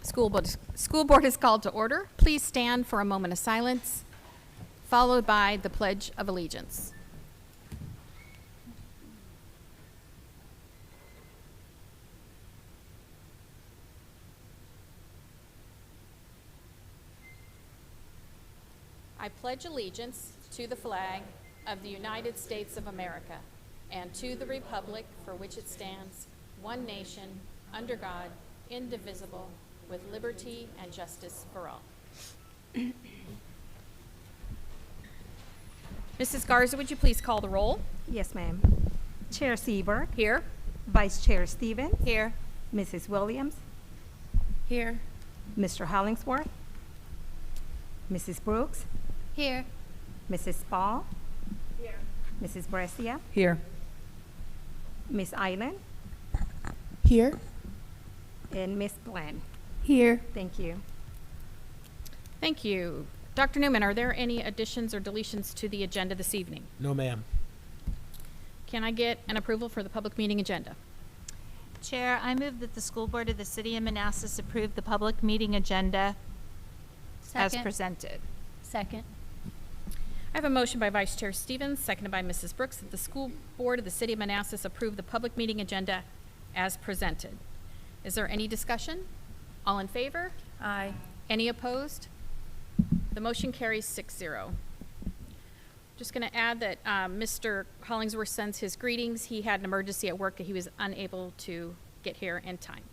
School board is called to order. Please stand for a moment of silence, followed by the Pledge of Allegiance. I pledge allegiance to the flag of the United States of America and to the republic for which it stands, one nation, under God, indivisible, with liberty and justice for all. Mrs. Garza, would you please call the roll? Yes, ma'am. Chair Seberg, Here. Vice Chair Stevens, Here. Mrs. Williams, Here. Mr. Hollingsworth, Mrs. Brooks, Here. Mrs. Spall, here. Mrs. Brescia, Here. Miss Island, Here. and Miss Glenn. Here. Thank you. Thank you. Dr. Newman, are there any additions or deletions to the agenda this evening? No, ma'am. Can I get an approval for the public meeting agenda? Chair, I move that the school board of the city of Manassas approve the public meeting agenda as presented. Second. I have a motion by Vice Chair Stevens, seconded by Mrs. Brooks, that the school board of the city of Manassas approve the public meeting agenda as presented. Is there any discussion? All in favor? Aye. Any opposed? The motion carries 6-0. Just going to add that Mr. Hollingsworth sends his greetings. He had an emergency at work that he was unable to get here in time.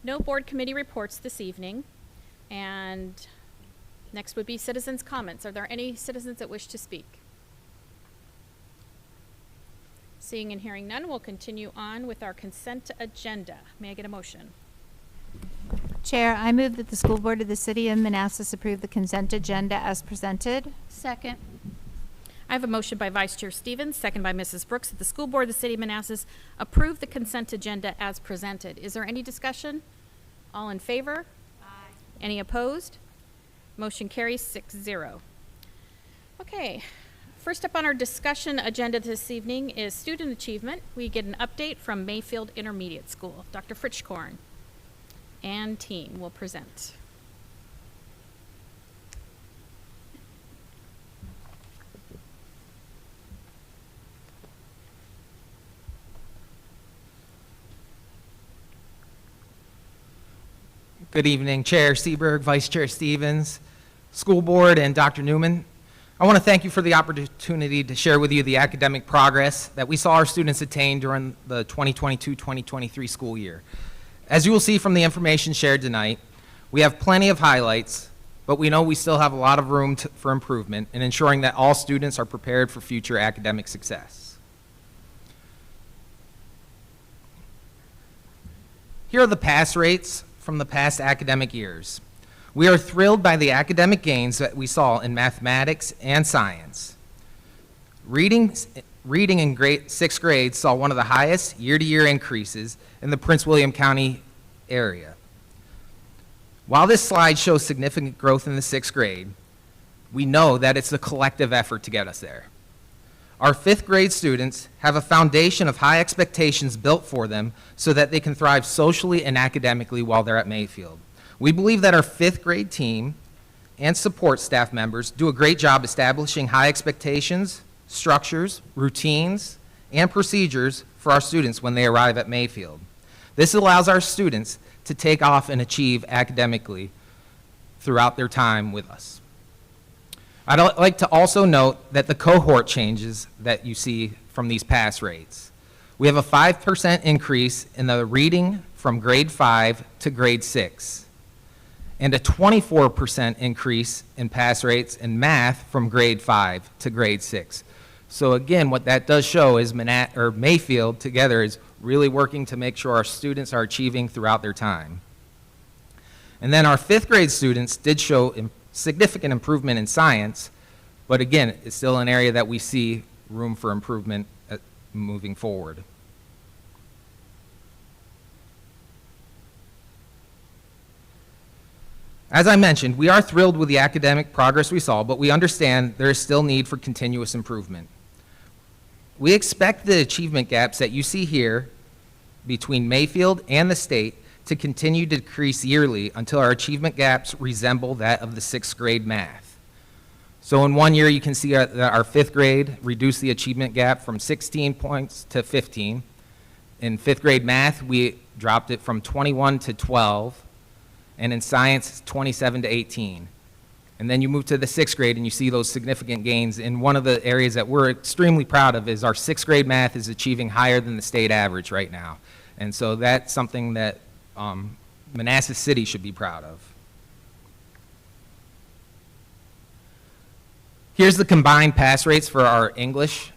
No board committee reports this evening. And next would be citizens' comments. Are there any citizens that wish to speak? Seeing and hearing none, we'll continue on with our consent agenda. May I get a motion? Chair, I move that the school board of the city of Manassas approve the consent agenda as presented. Second. I have a motion by Vice Chair Stevens, second by Mrs. Brooks, that the school board of the city of Manassas approve the consent agenda as presented. Is there any discussion? All in favor? Aye. Any opposed? Motion carries 6-0. Okay. First up on our discussion agenda this evening is student achievement. We get an update from Mayfield Intermediate School. Dr. Fritschkorn and team will present. Good evening, Chair Seberg, Vice Chair Stevens, School Board, and Dr. Newman. I want to thank you for the opportunity to share with you the academic progress that we saw our students attain during the 2022-2023 school year. As you will see from the information shared tonight, we have plenty of highlights, but we know we still have a lot of room for improvement in ensuring that all students are prepared for future academic success. Here are the pass rates from the past academic years. We are thrilled by the academic gains that we saw in mathematics and science. Reading in sixth grade saw one of the highest year-to-year increases in the Prince William County area. While this slide shows significant growth in the sixth grade, we know that it's a collective effort to get us there. Our fifth grade students have a foundation of high expectations built for them so that they can thrive socially and academically while they're at Mayfield. We believe that our fifth grade team and support staff members do a great job establishing high expectations, structures, routines, and procedures for our students when they arrive at Mayfield. This allows our students to take off and achieve academically throughout their time with us. I'd like to also note that the cohort changes that you see from these pass rates. We have a 5% increase in the reading from grade 5 to grade 6, and a 24% increase in pass rates in math from grade 5 to grade 6. So again, what that does show is Mayfield together is really working to make sure our students are achieving throughout their time. And then our fifth grade students did show significant improvement in science, but again, it's still an area that we see room for improvement moving forward. As I mentioned, we are thrilled with the academic progress we saw, but we understand there is still need for continuous improvement. We expect the achievement gaps that you see here between Mayfield and the state to continue to decrease yearly until our achievement gaps resemble that of the 6th grade math. So in 1 year, you can see that our 5th grade reduced the achievement gap from 16 points to 15. In 5th grade math, we dropped it from 21 to 12, and in science, 27 to 18. And then you move to the 6th grade and you see those significant gains. And one of the areas that we're extremely proud of is our 6th grade math is achieving higher than the state average right now. And so that's something that Manassas City should be proud of. Here's the combined pass rates for our English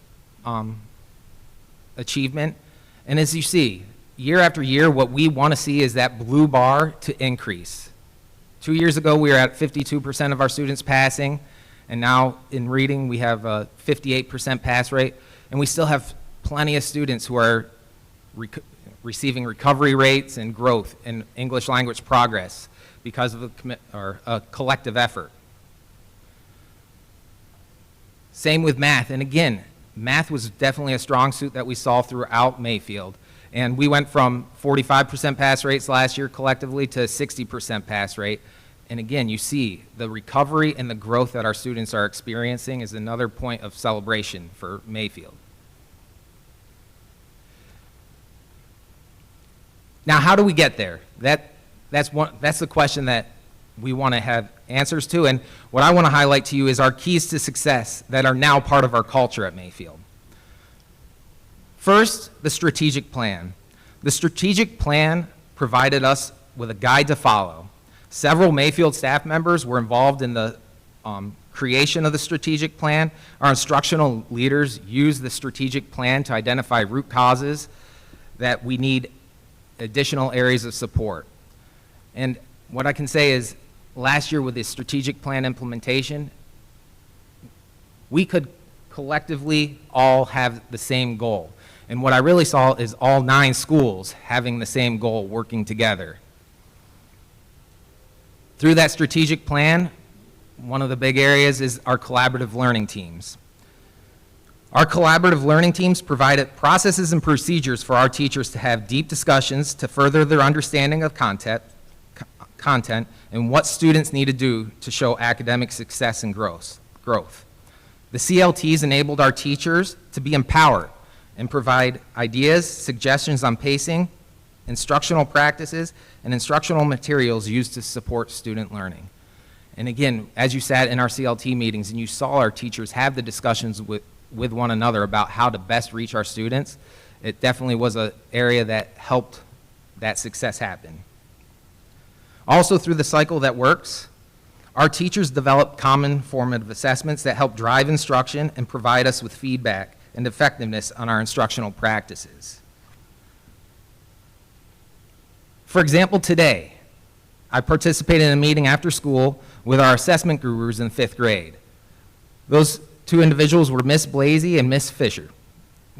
achievement. And as you see, year after year, what we want to see is that blue bar to increase. 2 years ago, we were at 52% of our students passing, and now in reading, we have a 58% pass rate, and we still have plenty of students who are receiving recovery rates and growth in English language progress because of a collective effort. Same with math, and again, math was definitely a strong suit that we saw throughout Mayfield. And we went from 45% pass rates last year collectively to 60% pass rate. And again, you see the recovery and the growth that our students are experiencing is another point of celebration for Mayfield. Now, how do we get there? That's the question that we want to have answers to. And what I want to highlight to you is our keys to success that are now part of our culture at Mayfield. First, the strategic plan. The strategic plan provided us with a guide to follow. Several Mayfield staff members were involved in the creation of the strategic plan. Our instructional leaders used the strategic plan to identify root causes that we need additional areas of support. And what I can say is last year with the strategic plan implementation, we could collectively all have the same goal. And what I really saw is all 9 schools having the same goal, working together. Through that strategic plan, one of the big areas is our collaborative learning teams. Our collaborative learning teams provided processes and procedures for our teachers to have deep discussions to further their understanding of content and what students need to do to show academic success and growth. The CLTs enabled our teachers to be empowered and provide ideas, suggestions on pacing, instructional practices, and instructional materials used to support student learning. And again, as you sat in our CLT meetings and you saw our teachers have the discussions with one another about how to best reach our students, it definitely was an area that helped that success happen. Also, through the cycle that works, our teachers developed common formative assessments that help drive instruction and provide us with feedback and effectiveness on our instructional practices. For example, today, I participated in a meeting after school with our assessment gurus in 5th grade. Those 2 individuals were Miss Blasey and Miss Fisher.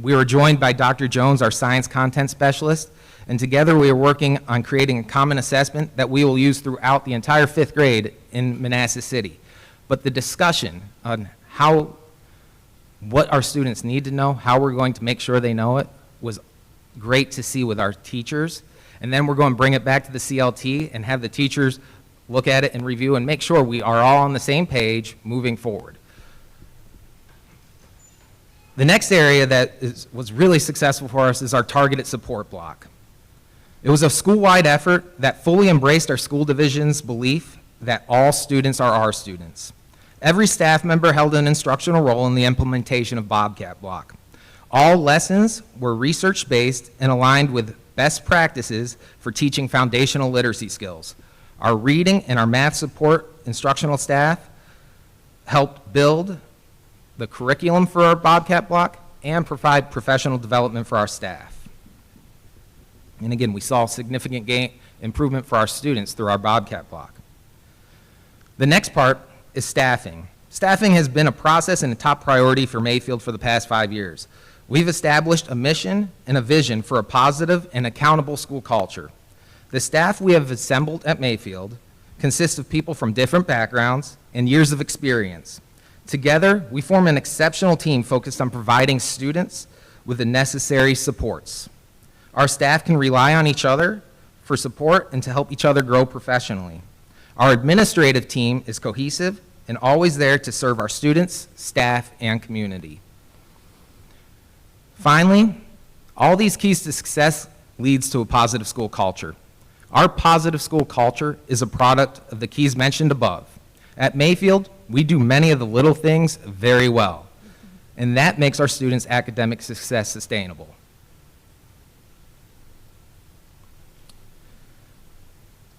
We were joined by Dr. Jones, our science content specialist, and together we are working on creating a common assessment that we will use throughout the entire 5th grade in Manassas City. But the discussion on what our students need to know, how we're going to make sure they know it, was great to see with our teachers. And then we're going to bring it back to the CLT and have the teachers look at it and review and make sure we are all on the same page moving forward. The next area that was really successful for us is our targeted support block. It was a school-wide effort that fully embraced our school division's belief that all students are our students. Every staff member held an instructional role in the implementation of Bobcat Block. All lessons were research-based and aligned with best practices for teaching foundational literacy skills. Our reading and our math support instructional staff helped build the curriculum for our Bobcat Block and provide professional development for our staff. And again, we saw significant improvement for our students through our Bobcat Block. The next part is staffing. Staffing has been a process and a top priority for Mayfield for the past 5 years. We've established a mission and a vision for a positive and accountable school culture. The staff we have assembled at Mayfield consists of people from different backgrounds and years of experience. Together, we form an exceptional team focused on providing students with the necessary supports. Our staff can rely on each other for support and to help each other grow professionally. Our administrative team is cohesive and always there to serve our students, staff, and community. Finally, all these keys to success leads to a positive school culture. Our positive school culture is a product of the keys mentioned above. At Mayfield, we do many of the little things very well, and that makes our students' academic success sustainable.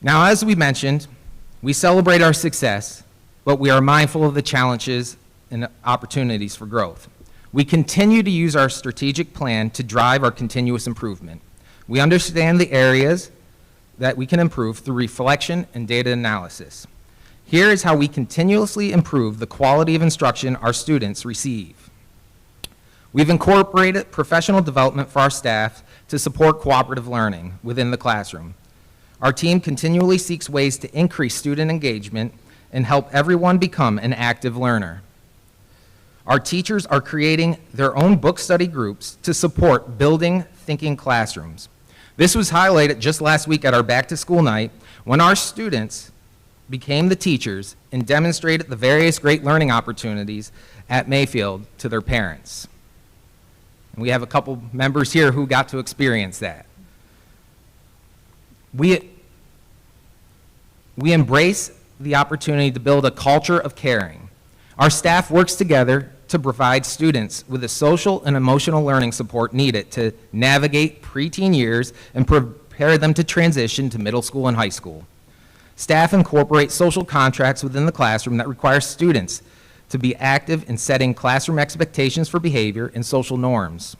Now, as we mentioned, we celebrate our success, but we are mindful of the challenges and opportunities for growth. We continue to use our strategic plan to drive our continuous improvement. We understand the areas that we can improve through reflection and data analysis. Here is how we continuously improve the quality of instruction our students receive. We've incorporated professional development for our staff to support cooperative learning within the classroom. Our team continually seeks ways to increase student engagement and help everyone become an active learner. Our teachers are creating their own book study groups to support building thinking classrooms. This was highlighted just last week at our back to school night when our students became the teachers and demonstrated the various great learning opportunities at Mayfield to their parents. And we have a couple members here who got to experience that. We embrace the opportunity to build a culture of caring. Our staff works together to provide students with the social and emotional learning support needed to navigate preteen years and prepare them to transition to middle school and high school. Staff incorporate social contracts within the classroom that require students to be active in setting classroom expectations for behavior and social norms.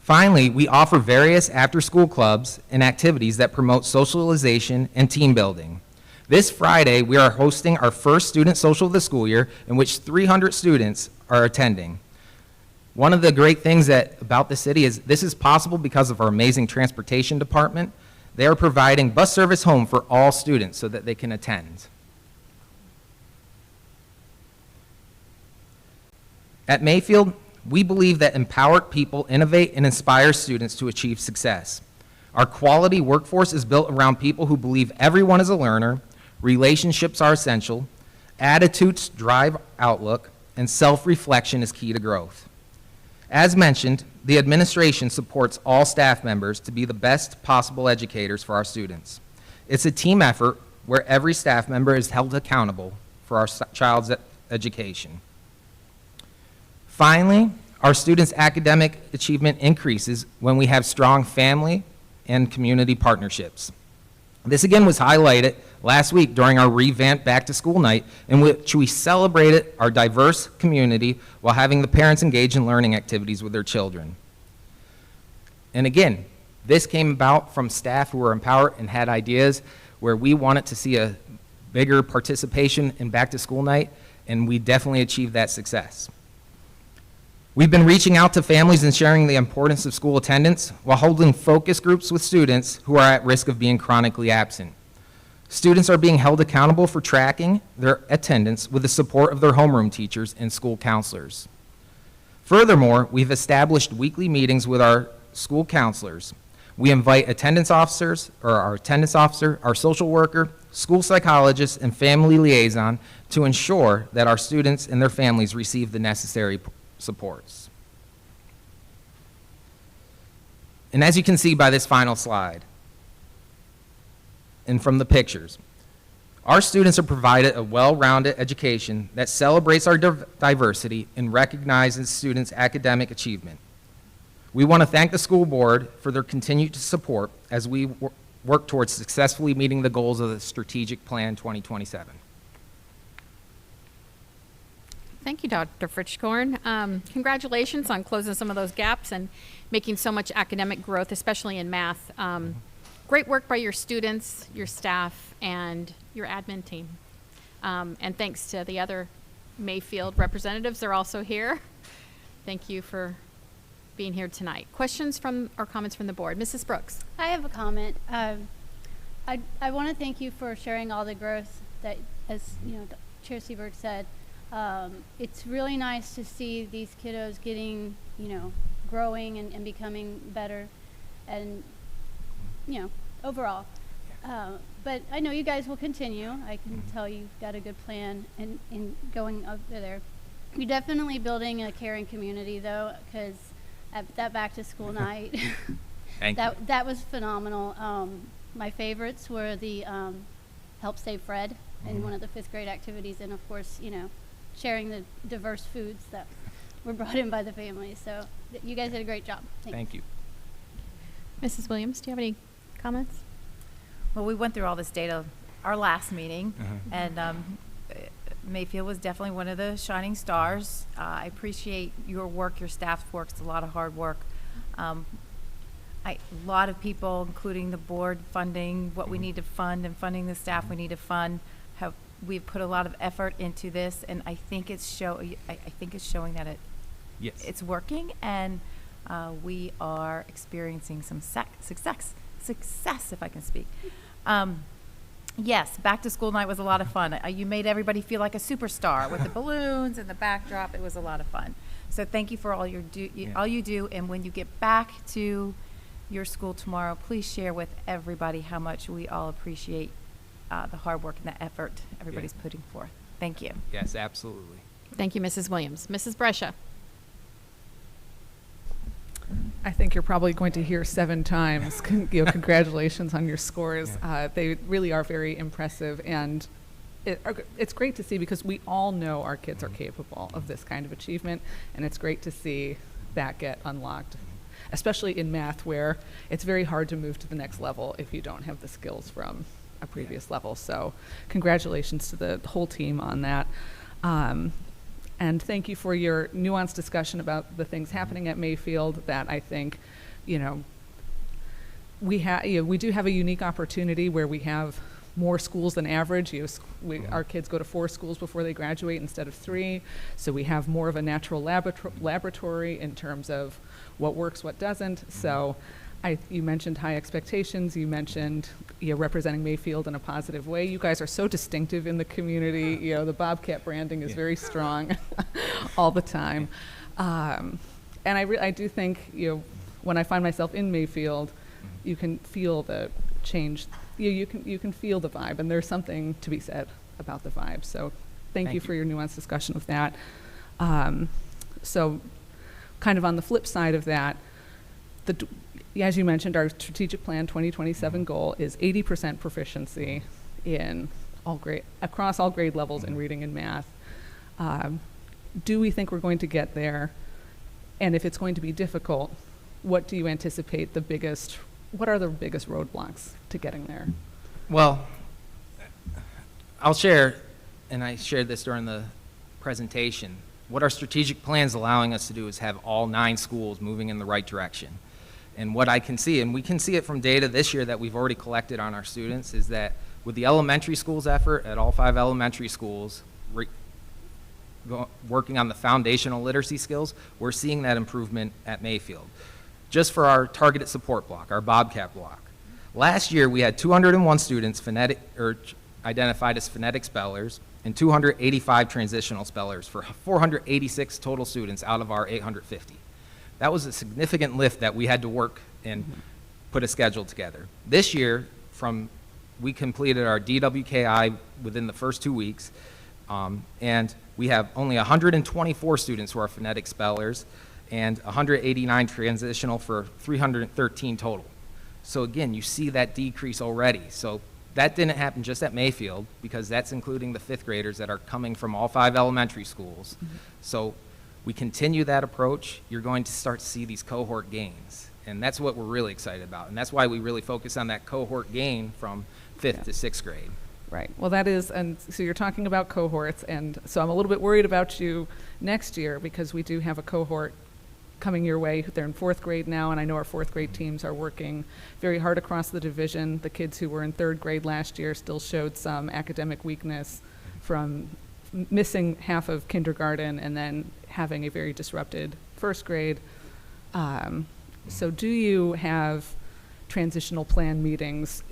Finally, we offer various after-school clubs and activities that promote socialization and team building. This Friday, we are hosting our first student social of the school year, in which 300 students are attending. One of the great things about the city is this is possible because of our amazing transportation department. They are providing bus service home for all students so that they can attend. At Mayfield, we believe that empowered people innovate and inspire students to achieve success. Our quality workforce is built around people who believe everyone is a learner, relationships are essential, attitudes drive outlook, and self-reflection is key to growth. As mentioned, the administration supports all staff members to be the best possible educators for our students. It's a team effort where every staff member is held accountable for our child's education. Finally, our students' academic achievement increases when we have strong family and community partnerships. This again was highlighted last week during our revamped back-to-school night, in which we celebrated our diverse community while having the parents engage in learning activities with their children. And again, this came about from staff who were empowered and had ideas where we wanted to see a bigger participation in back-to-school night, and we definitely achieved that success. We've been reaching out to families and sharing the importance of school attendance while holding focus groups with students who are at risk of being chronically absent. Students are being held accountable for tracking their attendance with the support of their homeroom teachers and school counselors. Furthermore, we've established weekly meetings with our school counselors. We invite attendance officers, or our attendance officer, our social worker, school psychologist, and family liaison to ensure that our students and their families receive the necessary supports. And as you can see by this final slide, and from the pictures, our students are provided a well-rounded education that celebrates our diversity and recognizes students' academic achievement. We want to thank the school board for their continued support as we work towards successfully meeting the goals of the Strategic Plan 2027. Thank you, Dr. Fritschkorn. Congratulations on closing some of those gaps and making so much academic growth, especially in math. Great work by your students, your staff, and your admin team. And thanks to the other Mayfield representatives, they're also here. Thank you for being here tonight. Questions from or comments from the board? Mrs. Brooks. I have a comment. I want to thank you for sharing all the growth that, as you know, Chair Seberg said. It's really nice to see these kiddos getting, growing and becoming better, and overall. But I know you guys will continue. I can tell you've got a good plan in going up there. You're definitely building a caring community, though, because at that back-to-school night, Thank you. that was phenomenal. My favorites were the Help Save Fred and one of the 5th grade activities, and of course, sharing the diverse foods that were brought in by the family. So you guys did a great job. Thank you. Mrs. Williams, do you have any comments? Well, we went through all this data our last meeting, and Mayfield was definitely one of the shining stars. I appreciate your work, your staff's work. It's a lot of hard work. A lot of people, including the board, funding what we need to fund and funding the staff we need to fund. We've put a lot of effort into this, and I think it's showing that it's working, and we are experiencing some success, if I can speak. Yes, back to school night was a lot of fun. You made everybody feel like a superstar with the balloons and the backdrop. It was a lot of fun. So thank you for all you do. And when you get back to your school tomorrow, please share with everybody how much we all appreciate the hard work and the effort everybody's putting forth. Thank you. Yes, absolutely. Thank you, Mrs. Williams. Mrs. Brescia? I think you're probably going to hear 7 times, congratulations on your scores. They really are very impressive, and it's great to see because we all know our kids are capable of this kind of achievement, and it's great to see that get unlocked, especially in math where it's very hard to move to the next level if you don't have the skills from a previous level. So congratulations to the whole team on that. And thank you for your nuanced discussion about the things happening at Mayfield that I think, we do have a unique opportunity where we have more schools than average. Our kids go to 4 schools before they graduate instead of 3. So we have more of a natural laboratory in terms of what works, what doesn't. So you mentioned high expectations. You mentioned representing Mayfield in a positive way. You guys are so distinctive in the community. The Bobcat branding is very strong all the time. And I do think, when I find myself in Mayfield, you can feel the change. You can feel the vibe, and there's something to be said about the vibe. So thank you for your nuanced discussion of that. So kind of on the flip side of that, as you mentioned, our strategic plan 2027 goal is 80% proficiency in across all grade levels in reading and math. Do we think we're going to get there? And if it's going to be difficult, what do you anticipate what are the biggest roadblocks to getting there? Well, I'll share, and I shared this during the presentation, what our strategic plan is allowing us to do is have all 9 schools moving in the right direction. And what I can see, and we can see it from data this year that we've already collected on our students, is that with the elementary schools effort at all 5 elementary schools, working on the foundational literacy skills, we're seeing that improvement at Mayfield. Just for our targeted support block, our Bobcat block. Last year, we had 201 students identified as phonetic spellers and 285 transitional spellers for 486 total students out of our 850. That was a significant lift that we had to work and put a schedule together. This year, we completed our DWKI within the first 2 weeks, and we have only 124 students who are phonetic spellers and 189 transitional for 313 total. So again, you see that decrease already. So that didn't happen just at Mayfield, because that's including the 5th graders that are coming from all 5 elementary schools. So we continue that approach, you're going to start to see these cohort gains. And that's what we're really excited about. And that's why we really focus on that cohort gain from 5th to 6th grade. Right. Well, and so you're talking about cohorts, and so I'm a little bit worried about you next year because we do have a cohort coming your way. They're in 4th grade now, and I know our 4th grade teams are working very hard across the division. The kids who were in 3rd grade last year still showed some academic weakness from missing half of kindergarten and then having a very disrupted 1st grade. So do you have transitional plan meetings,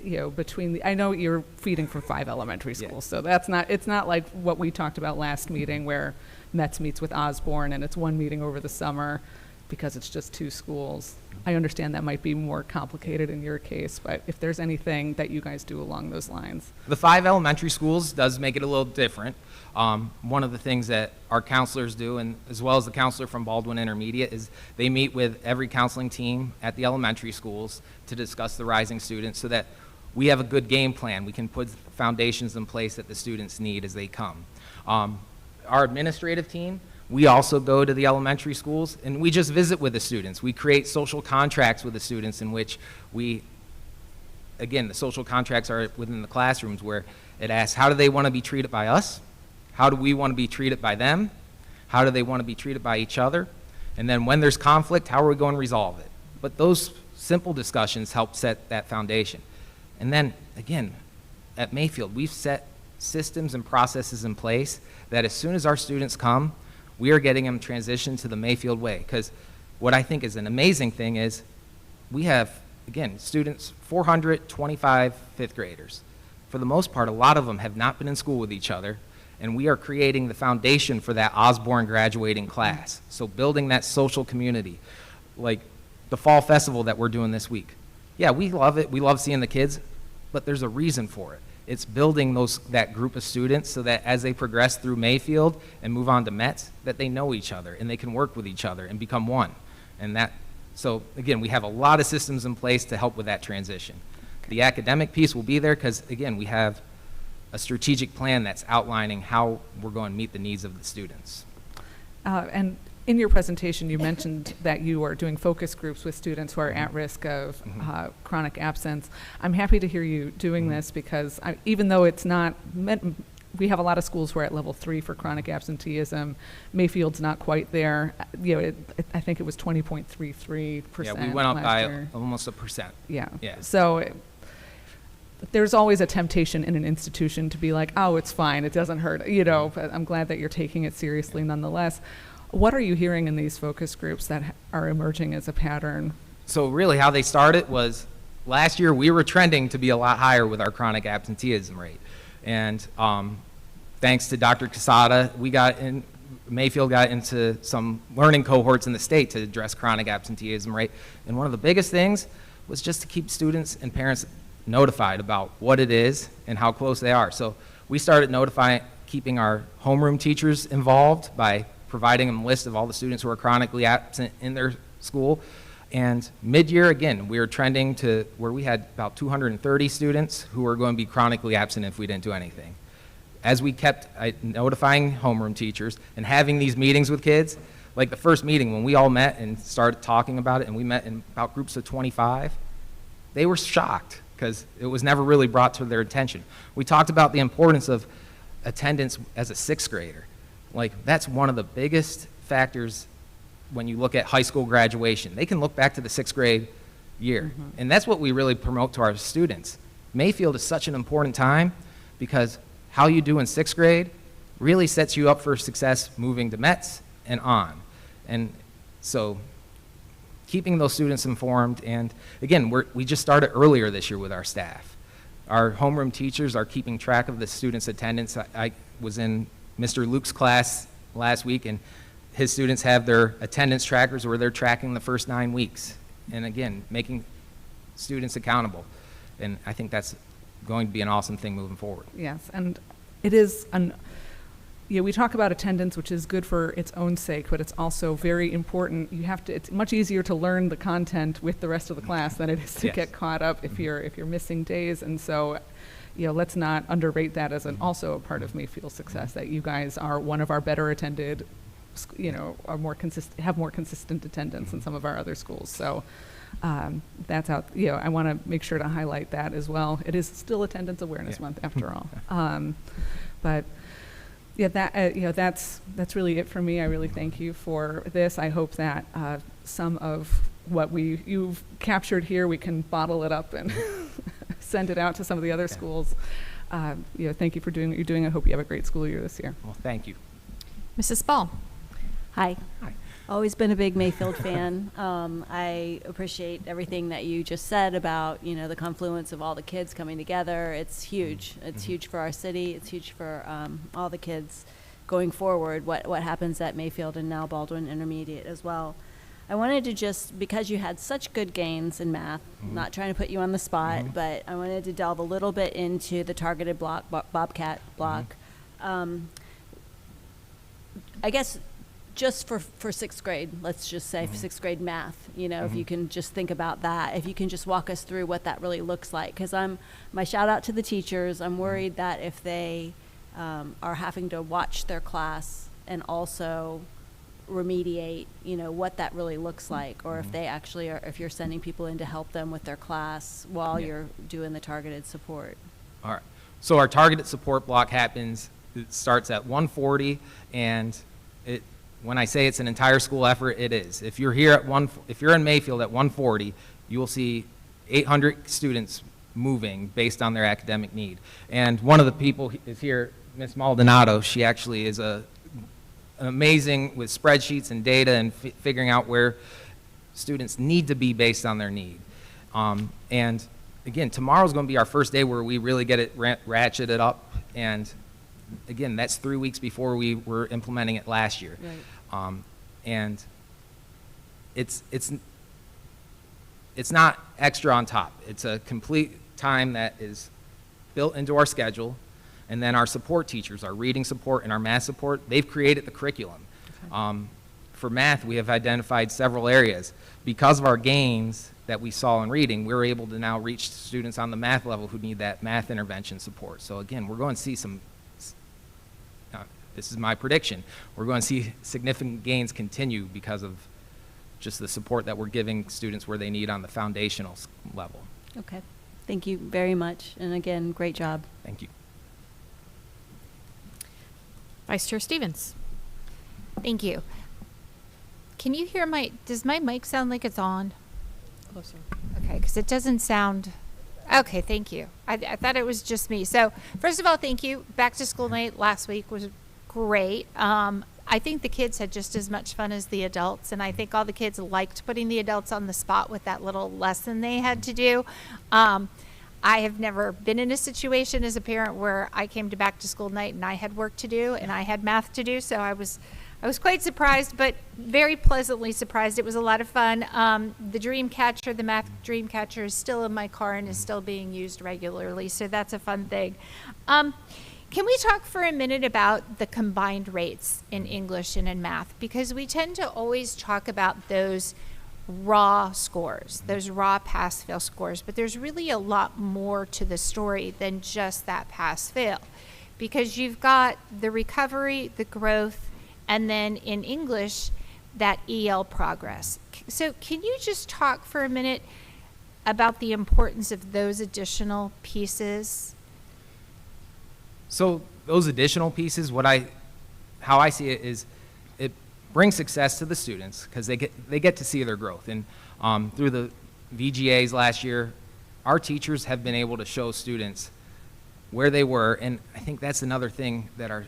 I know you're feeding from 5 elementary schools, so it's not like what we talked about last meeting where Metz meets with Osborne and it's one meeting over the summer. because it's just 2 schools. I understand that might be more complicated in your case, but if there's anything that you guys do along those lines. The 5 elementary schools does make it a little different. One of the things that our counselors do, and as well as the counselor from Baldwin Intermediate, is they meet with every counseling team at the elementary schools to discuss the rising students so that we have a good game plan. We can put foundations in place that the students need as they come. Our administrative team, we also go to the elementary schools and we just visit with the students. We create social contracts with the students in which again, the social contracts are within the classrooms where it asks, how do they want to be treated by us? How do we want to be treated by them? How do they want to be treated by each other? And then when there's conflict, how are we going to resolve it? But those simple discussions help set that foundation. And then, again, at Mayfield, we've set systems and processes in place that as soon as our students come, we are getting them transitioned to the Mayfield way. Because what I think is an amazing thing is we have, again, students, 425 fifth graders. For the most part, a lot of them have not been in school with each other, and we are creating the foundation for that Osborne graduating class. So building that social community, like the fall festival that we're doing this week. Yeah, we love it. We love seeing the kids, but there's a reason for it. It's building that group of students so that as they progress through Mayfield and move on to Metz, that they know each other and they can work with each other and become one. So again, we have a lot of systems in place to help with that transition. The academic piece will be there because, again, we have a strategic plan that's outlining how we're going to meet the needs of the students. And in your presentation, you mentioned that you are doing focus groups with students who are at risk of chronic absence. I'm happy to hear you doing this because even though it's not meant, we have a lot of schools who are at level 3 for chronic absenteeism. Mayfield's not quite there. I think it was 20.33%. Yeah, we went up by year. almost 1%. Yeah. Yeah. So there's always a temptation in an institution to be like, oh, it's fine, it doesn't hurt, but I'm glad that you're taking it seriously nonetheless. What are you hearing in these focus groups that are emerging as a pattern? So really how they started was last year we were trending to be a lot higher with our chronic absenteeism rate. And thanks to Dr. Casada, Mayfield got into some learning cohorts in the state to address chronic absenteeism rate. And one of the biggest things was just to keep students and parents notified about what it is and how close they are. So we started keeping our homeroom teachers involved by providing them a list of all the students who are chronically absent in their school. And mid-year, again, we were trending to where we had about 230 students who were going to be chronically absent if we didn't do anything. As we kept notifying homeroom teachers and having these meetings with kids, like the first meeting when we all met and started talking about it, and we met in about groups of 25, they were shocked because it was never really brought to their attention. We talked about the importance of attendance as a 6th grader. Like, that's one of the biggest factors when you look at high school graduation. They can look back to the 6th grade year. And that's what we really promote to our students. Mayfield is such an important time because how you do in 6th grade really sets you up for success moving to Metz and on. And so keeping those students informed, and again, we just started earlier this year with our staff. Our homeroom teachers are keeping track of the students' attendance. I was in Mr. Luke's class last week, and his students have their attendance trackers where they're tracking the first 9 weeks. And again, making students accountable. And I think that's going to be an awesome thing moving forward. Yes, and it is, we talk about attendance, which is good for its own sake, but it's also very important. It's much easier to learn the content with the rest of the class than it is to get caught up if you're missing days. And so, let's not underrate that as also a part of Mayfield's success, that you guys are one of our better attended, are have more consistent attendance than some of our other schools. So that's out. I want to make sure to highlight that as well. It is still Attendance Awareness Month after all. But yeah, that's really it for me. I really thank you for this. I hope that some of what you've captured here, we can bottle it up and send it out to some of the other schools. Thank you for doing what you're doing. I hope you have a great school year this year. Well, thank you. Mrs. Spall. Hi. Hi. Always been a big Mayfield fan. I appreciate everything that you just said about, the confluence of all the kids coming together. It's huge. It's huge for our city. It's huge for all the kids going forward, what happens at Mayfield and now Baldwin Intermediate as well. I wanted to just, because you had such good gains in math, not trying to put you on the spot, but I wanted to delve a little bit into the targeted block, Bobcat block. I guess just for sixth grade, let's just say for sixth grade math, you know, if you can just think about that, if you can just walk us through what that really looks like. Because my shout out to the teachers, I'm worried that if they are having to watch their class and also remediate, you know, what that really looks like, or if they actually are, if you're sending people in to help them with their class while you're doing the targeted support. All right. So our targeted support block happens, it starts at 140, and when I say it's an entire school effort, it is. If you're here if you're in Mayfield at 140, you will see 800 students moving based on their academic need. And one of the people is here, Ms. Maldonado. She actually is amazing with spreadsheets and data and figuring out where students need to be based on their need. And again, tomorrow's going to be our first day where we really get it ratcheted up. And again, that's 3 weeks before we were implementing it last year. Right. And it's not extra on top. It's a complete time that is built into our schedule. And then our support teachers, our reading support and our math support, they've created the curriculum. Okay. For math, we have identified several areas. Because of our gains that we saw in reading, we were able to now reach students on the math level who need that math intervention support. So again, we're going to see some, this is my prediction, we're going to see significant gains continue because of just the support that we're giving students where they need on the foundational level. Okay. Thank you very much. And again, great job. Thank you. Vice Chair Stevens. Thank you. Can you hear does my mic sound like it's on? Closer. Okay, because it doesn't sound, okay, thank you. I thought it was just me. So first of all, thank you. Back to school night last week was great. I think the kids had just as much fun as the adults, and I think all the kids liked putting the adults on the spot with that little lesson they had to do. I have never been in a situation as a parent where I came to back to school night and I had work to do and I had math to do, so I was quite surprised, but very pleasantly surprised. It was a lot of fun. The Dreamcatcher, the math Dreamcatcher, is still in my car and is still being used regularly, so that's a fun thing. Can we talk for a minute about the combined rates in English and in math? Because we tend to always talk about those raw scores, those raw pass-fail scores, but there's really a lot more to the story than just that pass-fail, because you've got the recovery, the growth, and then in English, that EL progress. So can you just talk for a minute about the importance of those additional pieces? So those additional pieces, how I see it is, it brings success to the students because they get to see their growth. And through the VGAs last year, our teachers have been able to show students where they were, and I think that's another thing that our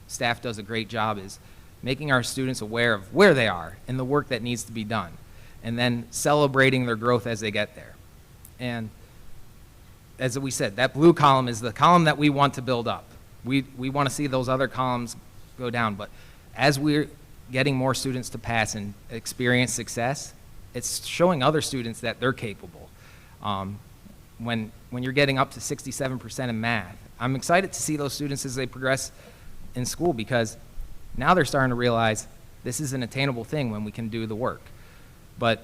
staff does a great job is making our students aware of where they are and the work that needs to be done, and then celebrating their growth as they get there. And as we said, that blue column is the column that we want to build up. We want to see those other columns go down, but as we're getting more students to pass and experience success, it's showing other students that they're capable. When you're getting up to 67% in math, I'm excited to see those students as they progress in school, because now they're starting to realize this is an attainable thing when we can do the work. But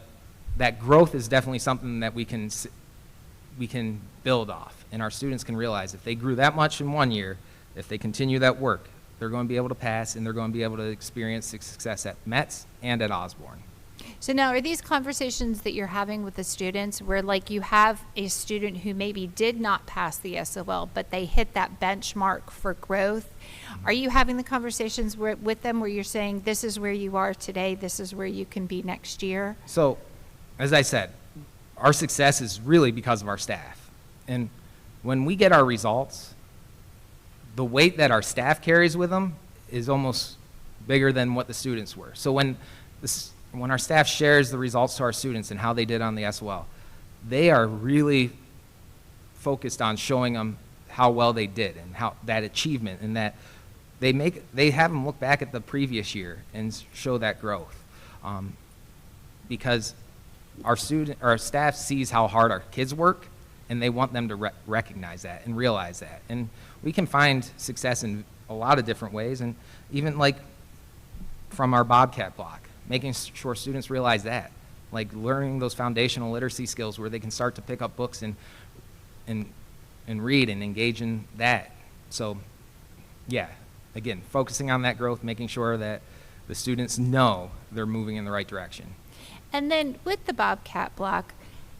that growth is definitely something that we can build off, and our students can realize if they grew that much in 1 year, if they continue that work, they're going to be able to pass, and they're going to be able to experience success at Metz and at Osborne. So now, are these conversations that you're having with the students where, like, you have a student who maybe did not pass the SOL, but they hit that benchmark for growth? Are you having the conversations with them where you're saying, this is where you are today, this is where you can be next year? So, as I said, our success is really because of our staff. And when we get our results, the weight that our staff carries with them is almost bigger than what the students were. So when our staff shares the results to our students and how they did on the SOL, they are really focused on showing them how well they did and how that achievement, and that they have them look back at the previous year and show that growth. because our staff sees how hard our kids work, and they want them to recognize that and realize that. And we can find success in a lot of different ways, and even like from our Bobcat block, making sure students realize that, like learning those foundational literacy skills where they can start to pick up books and read and engage in that. So, yeah, again, focusing on that growth, making sure that the students know they're moving in the right direction. And then with the Bobcat block,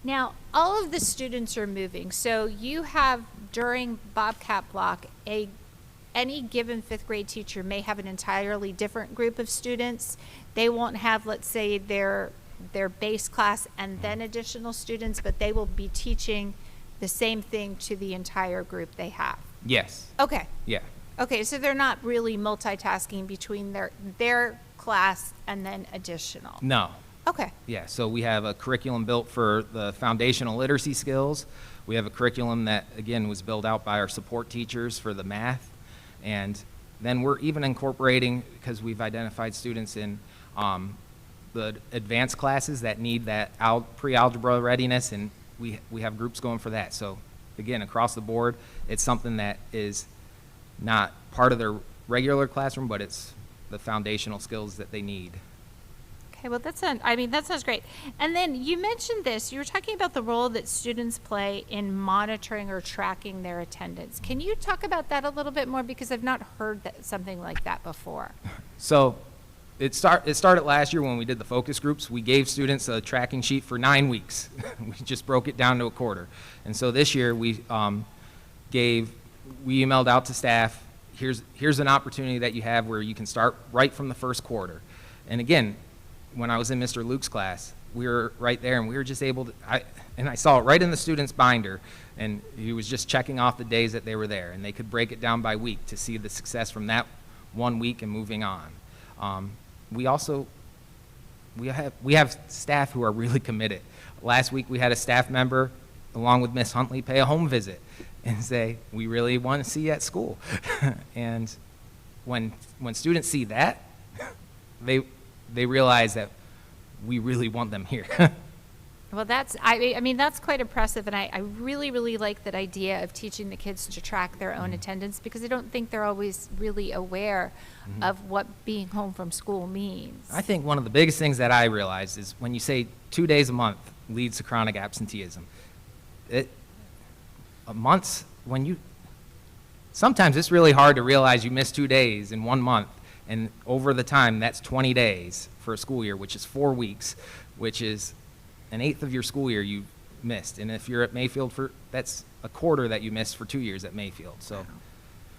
now all of the students are moving. So you have during Bobcat block, any given fifth grade teacher may have an entirely different group of students. They won't have, let's say, their base class and then additional students, but they will be teaching the same thing to the entire group they have. Yes. Okay. Yeah. Okay, so they're not really multitasking between their class and then additional. No. Okay. Yeah, so we have a curriculum built for the foundational literacy skills. We have a curriculum that, again, was built out by our support teachers for the math. And then we're even incorporating, because we've identified students in the advanced classes that need that pre-algebra readiness, and we have groups going for that. So, again, across the board, it's something that is not part of their regular classroom, but it's the foundational skills that they need. Okay, well, that sounds great. And then you mentioned this, you were talking about the role that students play in monitoring or tracking their attendance. Can you talk about that a little bit more? Because I've not heard something like that before. So it started last year when we did the focus groups. We gave students a tracking sheet for 9 weeks. We just broke it down to a quarter. And so this year we emailed out to staff, here's an opportunity that you have where you can start right from the first quarter. And again, when I was in Mr. Luke's class, we were right there, and we were just able to, I saw it right in the student's binder, and he was just checking off the days that they were there, and they could break it down by week to see the success from that 1 week and moving on. We have staff who are really committed. Last week we had a staff member, along with Miss Huntley, pay a home visit and say, we really want to see you at school. And when students see that, they realize that we really want them here. Well, that's quite impressive, and I really, really like that idea of teaching the kids to track their own attendance, because I don't think they're always really aware of what being home from school means. I think one of the biggest things that I realized is when you say 2 days a month leads to chronic absenteeism, sometimes it's really hard to realize you missed 2 days in 1 month. And over the time, that's 20 days for a school year, which is 4 weeks, which is an eighth of your school year you missed. And if you're at Mayfield, that's a quarter that you missed for 2 years at Mayfield. So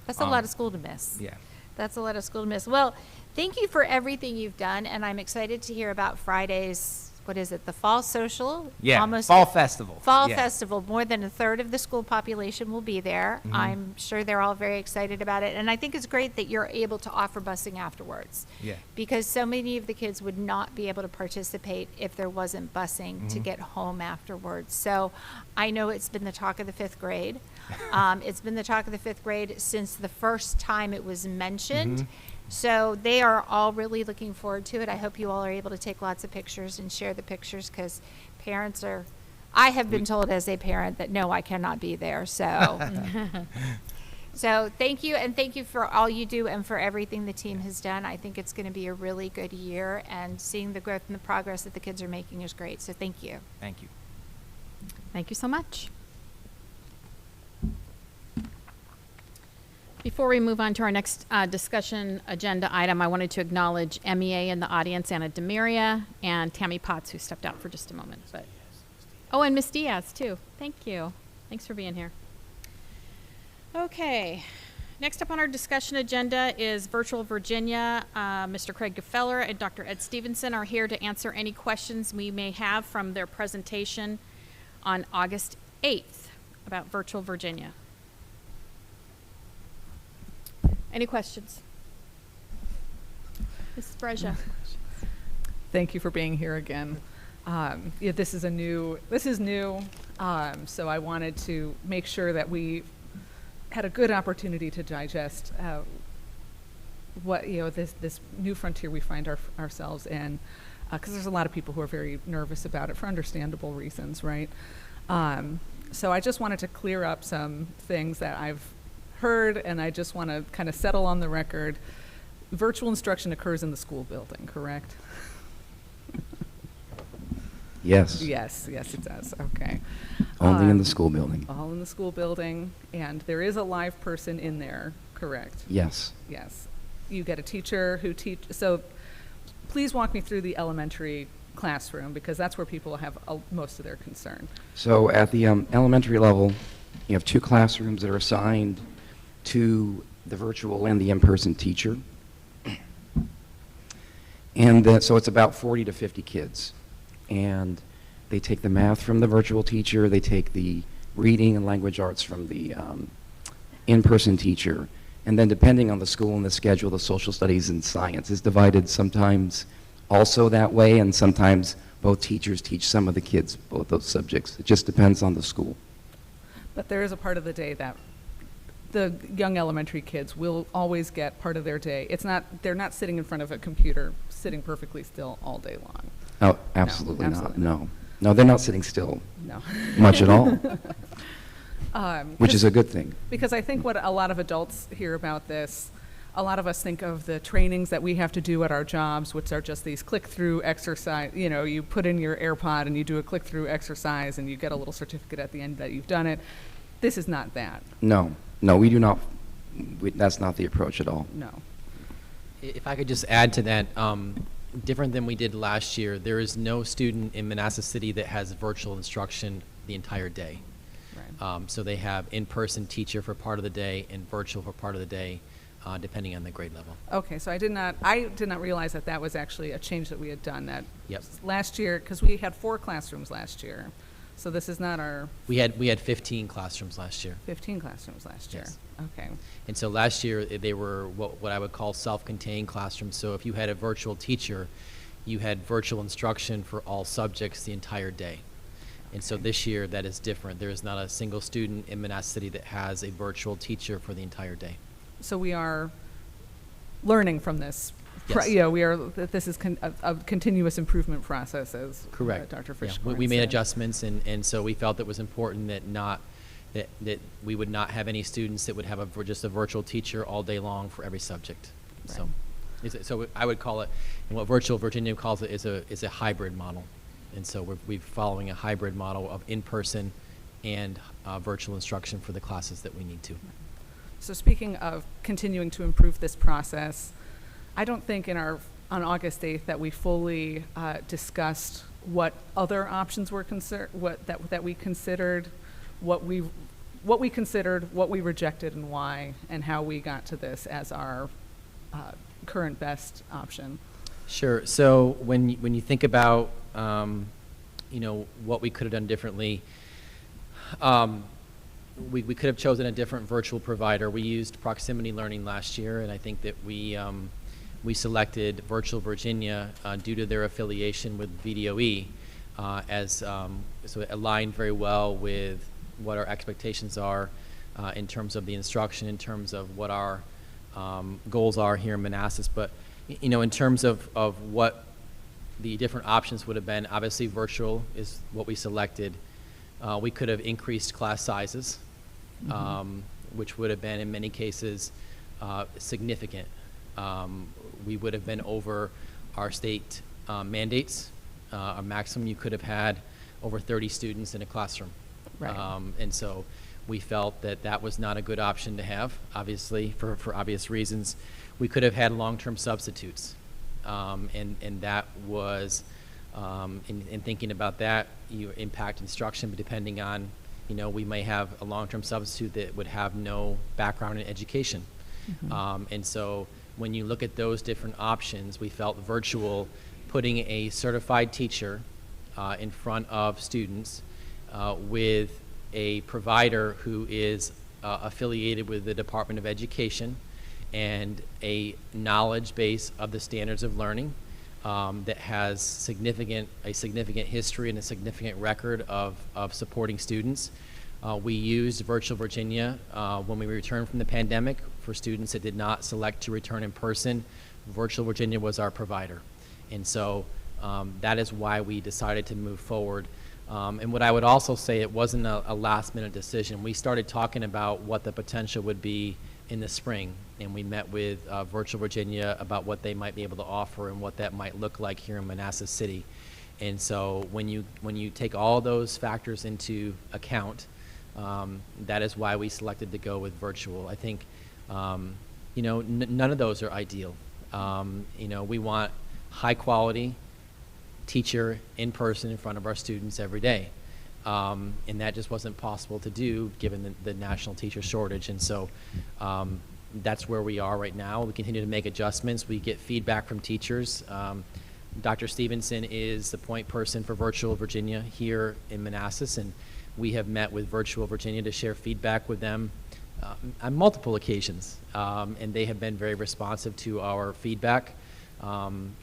that's a lot of school to miss. Yeah. That's a lot of school to miss. Well, thank you for everything you've done, and I'm excited to hear about Friday's, what is it, the Fall Social? Yeah, Fall Festival. Fall Yeah. Festival. More than a third of the school population will be there. I'm sure they're all very excited about it. And I think it's great that you're able to offer busing afterwards. Yeah. Because so many of the kids would not be able to participate if there wasn't busing to get home afterwards. So I know it's been the talk of the fifth grade. It's been the talk of the fifth grade since the first time it was mentioned. So they are all really looking forward to it. I hope you all are able to take lots of pictures and share the pictures, because I have been told as a parent that no, I cannot be there. So, so thank you, and thank you for all you do and for everything the team has done. I think it's going to be a really good year, and seeing the growth and the progress that the kids are making is great. So thank you. Thank you. Thank you so much. Before we move on to our next discussion agenda item, I wanted to acknowledge MEA in the audience, Anna Demiria, and Tammy Potts, who stepped out for just a moment. And Miss Diaz, too. Thank you. Thanks for being here. Okay. Next up on our discussion agenda is Virtual Virginia. Mr. Craig Gefeller and Dr. Ed Stevenson are here to answer any questions we may have from their presentation on August 8th about Virtual Virginia. Any questions? Mrs. Breja. Thank you for being here again. This is new. So I wanted to make sure that we had a good opportunity to digest what this new frontier we find ourselves in. because there's a lot of people who are very nervous about it for understandable reasons, right? So I just wanted to clear up some things that I've heard, and I just want to kind of settle on the record. Virtual instruction occurs in the school building, correct? Yes, Yes, it does, okay. only in the school building. All in the school building, and there is a live person in there, correct? Yes. Yes. You get a teacher who so please walk me through the elementary classroom, because that's where people have most of their concern. So at the elementary level, you have 2 classrooms that are assigned to the virtual and the in-person teacher. And so it's about 40 to 50 kids. And they take the math from the virtual teacher, they take the reading and language arts from the in-person teacher, and then depending on the school and the schedule, the social studies and science is divided sometimes also that way, and sometimes both teachers teach some of the kids both those subjects. It just depends on the school. But there is a part of the day that the young elementary kids will always get part of their day. They're not sitting in front of a computer, sitting perfectly still all day long. Oh, absolutely absolutely not. No, they're not sitting still No. much at all, which is 'Cause- a good thing. Because I think what a lot of adults hear about this, a lot of us think of the trainings that we have to do at our jobs, which are just these click-through exercise. You know, you put in your AirPod and you do a click-through exercise and you get a little certificate at the end that you've done it. This is not that, No, we do not. That's not the approach at all. no. If I could just add to that, different than we did last year, there is no student in Manassas City that has virtual instruction the entire day. Right. So they have in-person teacher for part of the day and virtual for part of the day, depending on the grade level. Okay, so I did not realize that that was actually a change that we had done that Yep. last year, because we had 4 classrooms last year. So this is not our We had 15 classrooms last year. 15 classrooms last year. Yes. Okay. And so last year, they were what I would call self-contained classrooms. So if you had a virtual teacher, you had virtual instruction for all subjects the entire day. And so this year, that is different. There is not a single student in Manassas City that has a virtual teacher for the entire day. So we are learning from this. Yes. This is a continuous improvement process, as Correct. Dr. Yeah, Frischkorn we made said. adjustments, and so we felt it was important that we would not have any students that would have just a virtual teacher all day long for every subject. So, so I would call it, and what Virtual Virginia calls it is a hybrid model. And so we're following a hybrid model of in-person and virtual instruction for the classes that we need to. So speaking of continuing to improve this process, I don't think on August 8th that we fully discussed what other options were that we considered, what we considered, what we rejected, and why, and how we got to this as our current best option. Sure. So when you think about what we could have done differently, we could have chosen a different virtual provider. We used Proximity Learning last year, and I think that we selected Virtual Virginia due to their affiliation with VDOE, so it aligned very well with what our expectations are in terms of the instruction, in terms of what our goals are here in Manassas. But in terms of what the different options would have been, obviously virtual is what we selected. We could have increased class sizes, which would have been in many cases significant. We would have been over our state mandates. A maximum you could have had over 30 students in a classroom. Right. And so we felt that that was not a good option to have, obviously, for obvious reasons. We could have had long-term substitutes. And that was, in thinking about that, you impact instruction, but depending on, we may have a long-term substitute that would have no background in education. And so when you look at those different options, we felt virtual, putting a certified teacher in front of students with a provider who is affiliated with the Department of Education and a knowledge base of the standards of learning that has a significant history and a significant record of supporting students. We used Virtual Virginia when we returned from the pandemic for students that did not select to return in person. Virtual Virginia was our provider. And so that is why we decided to move forward. And what I would also say, it wasn't a last-minute decision. We started talking about what the potential would be in the spring, and we met with Virtual Virginia about what they might be able to offer and what that might look like here in Manassas City. And so when you take all those factors into account, that is why we selected to go with virtual. I think, you know, none of those are ideal. You know, we want high quality teacher in person in front of our students every day. And that just wasn't possible to do given the national teacher shortage. And so that's where we are right now. We continue to make adjustments. We get feedback from teachers. Dr. Stevenson is the point person for Virtual Virginia here in Manassas, and we have met with Virtual Virginia to share feedback with them on multiple occasions, and they have been very responsive to our feedback.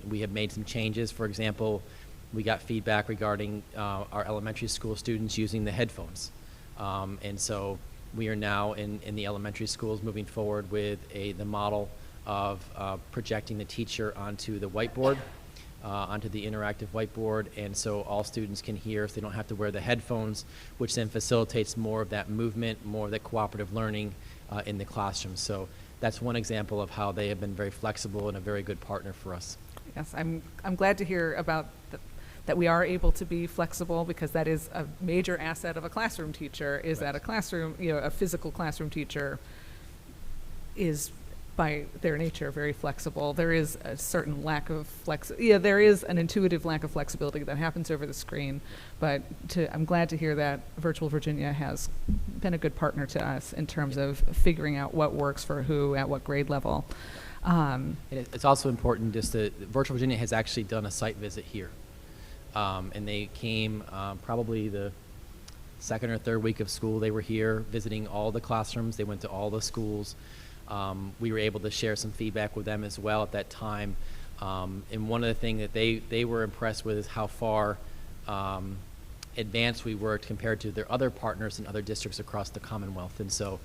We have made some changes. For example, we got feedback regarding our elementary school students using the headphones. And so we are now in the elementary schools moving forward with the model of projecting the teacher onto the whiteboard, onto the interactive whiteboard, and so all students can hear, so they don't have to wear the headphones, which then facilitates more of that movement, more of that cooperative learning in the classroom. So that's one example of how they have been very flexible and a very good partner for us. Yes, I'm glad to hear about that we are able to be flexible, because that is a major asset of a classroom teacher, is that a classroom, you know, a physical classroom teacher is by their nature very flexible. There is a certain lack of there is an intuitive lack of flexibility that happens over the screen, but I'm glad to hear that Virtual Virginia has been a good partner to us in terms of figuring out what works for who at what grade level. And it's also important just that Virtual Virginia has actually done a site visit here. And they came probably the second or third week of school. They were here visiting all the classrooms. They went to all the schools. We were able to share some feedback with them as well at that time. And one of the things that they were impressed with is how far advanced we were compared to their other partners in other districts across the Commonwealth. And so,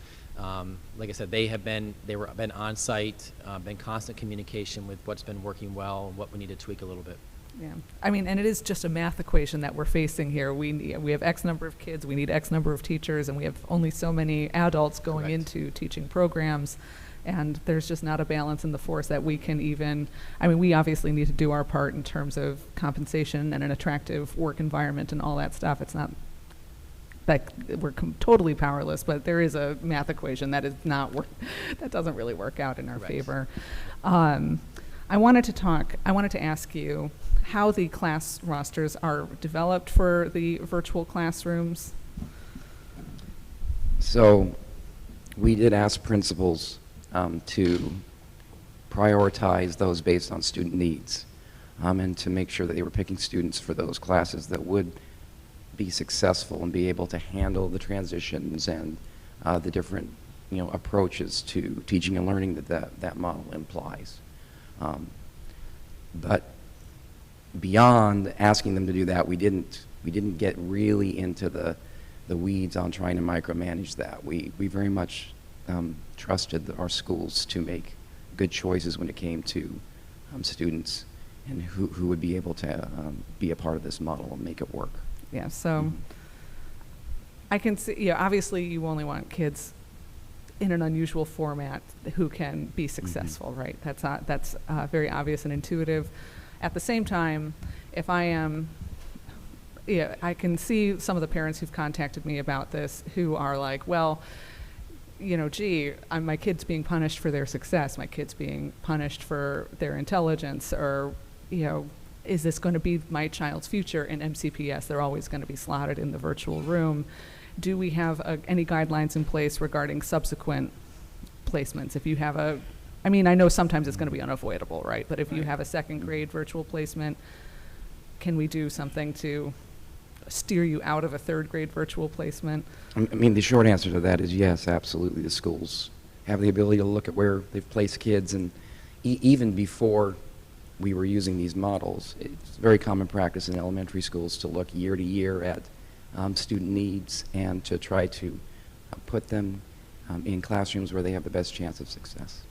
like I said, they were been on site, been constant communication with what's been working well and what we need to tweak a little bit. Yeah, I mean, and it is just a math equation that we're facing here. We have X number of kids, we need X number of teachers, and we have only so many adults going Correct. into teaching programs, and there's just not a balance in the force that we can even, I mean, we obviously need to do our part in terms of compensation and an attractive work environment and all that stuff. It's not like we're totally powerless, but there is a math equation that is not that doesn't really work out in our Correct. favor. I wanted to ask you how the class rosters are developed for the virtual classrooms. So we did ask principals to prioritize those based on student needs, and to make sure that they were picking students for those classes that would be successful and be able to handle the transitions and the different, you know, approaches to teaching and learning that model implies. But beyond asking them to do that, we didn't get really into the weeds on trying to micromanage that. We very much trusted our schools to make good choices when it came to students and who would be able to be a part of this model and make it work. Yeah, so I can see, yeah, obviously you only want kids in an unusual format who can be successful, right? That's very obvious and intuitive. At the same time, if I am, yeah, I can see some of the parents who've contacted me about this who are like, well, you know, gee, my kid's being punished for their success, my kid's being punished for their intelligence, or, you know, is this going to be my child's future in MCPS? They're always going to be slotted in the virtual room. Do we have any guidelines in place regarding subsequent placements? If you have I mean, I know sometimes it's going to be unavoidable, right? But if you have a second grade virtual placement, can we do something to steer you out of a third grade virtual placement? I mean, the short answer to that is yes, absolutely. The schools have the ability to look at where they've placed kids, and even before we were using these models, it's very common practice in elementary schools to look year to year at student needs and to try to put them in classrooms where they have the best chance of success.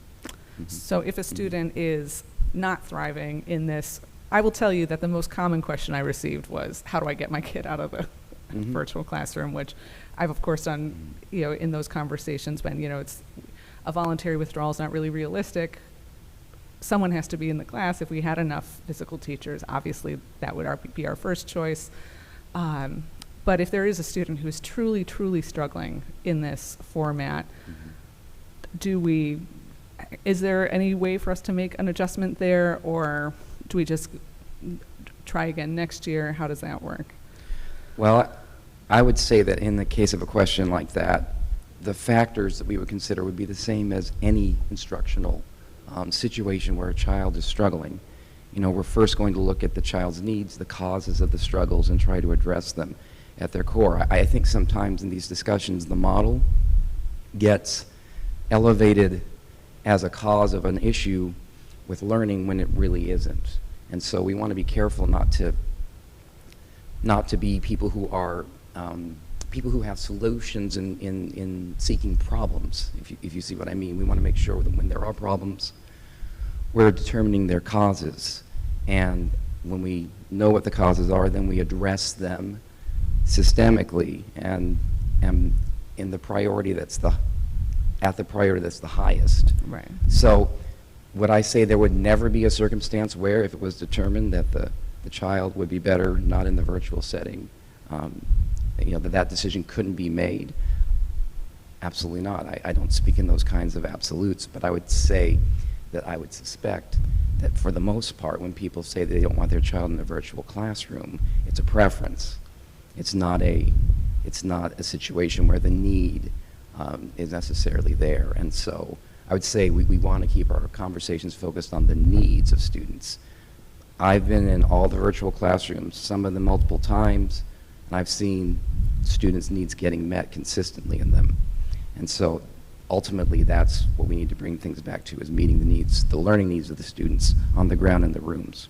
So if a student is not thriving in this I will tell you that the most common question I received was, how do I get my kid out of the Mhm. virtual classroom, which I've of course done, in those conversations when, it's a voluntary withdrawal is not really realistic. Someone has to be in the class. If we had enough physical teachers, obviously that would be our first choice. But if there is a student who is truly, truly struggling in this format, is there any way for us to make an adjustment there, or do we just try again next year? How does that work? Well, I would say that in the case of a question like that, the factors that we would consider would be the same as any instructional situation where a child is struggling. We're first going to look at the child's needs, the causes of the struggles, and try to address them at their core. I think sometimes in these discussions, the model gets elevated as a cause of an issue with learning when it really isn't. And so we want to be careful not to be people who are people who have solutions in seeking problems, if you see what I mean. We want to make sure that when there are problems, we're determining their causes. And when we know what the causes are, then we address them systemically and in the priority that's the highest. Right. So would I say there would never be a circumstance where, if it was determined that the child would be better not in the virtual setting, that decision couldn't be made? Absolutely not. I don't speak in those kinds of absolutes, but I would say that I would suspect that for the most part, when people say they don't want their child in a virtual classroom, it's a preference. It's not a situation where the need is necessarily there. And so I would say we want to keep our conversations focused on the needs of students. I've been in all the virtual classrooms, some of them multiple times, and I've seen students' needs getting met consistently in them. And so ultimately that's what we need to bring things back to, is meeting the needs, the learning needs of the students on the ground in the rooms.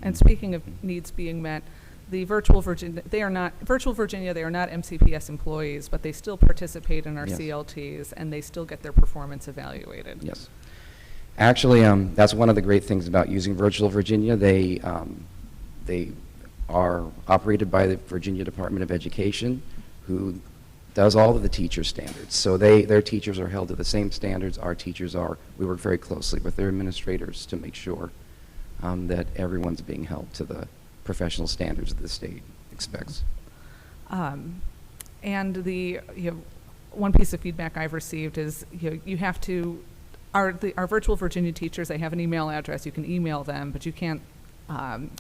And speaking of needs being met, the Virtual Virginia, they are not MCPS employees, but they still participate in our Yes. CLTs, and they still get their performance evaluated. Yes. Actually, that's one of the great things about using Virtual Virginia. They are operated by the Virginia Department of Education, who does all of the teacher standards. So their teachers are held to the same standards our teachers are. We work very closely with their administrators to make sure that everyone's being held to the professional standards that the state expects. And one piece of feedback I've received is, you have to, our Virtual Virginia teachers, they have an email address. You can email them, but you can't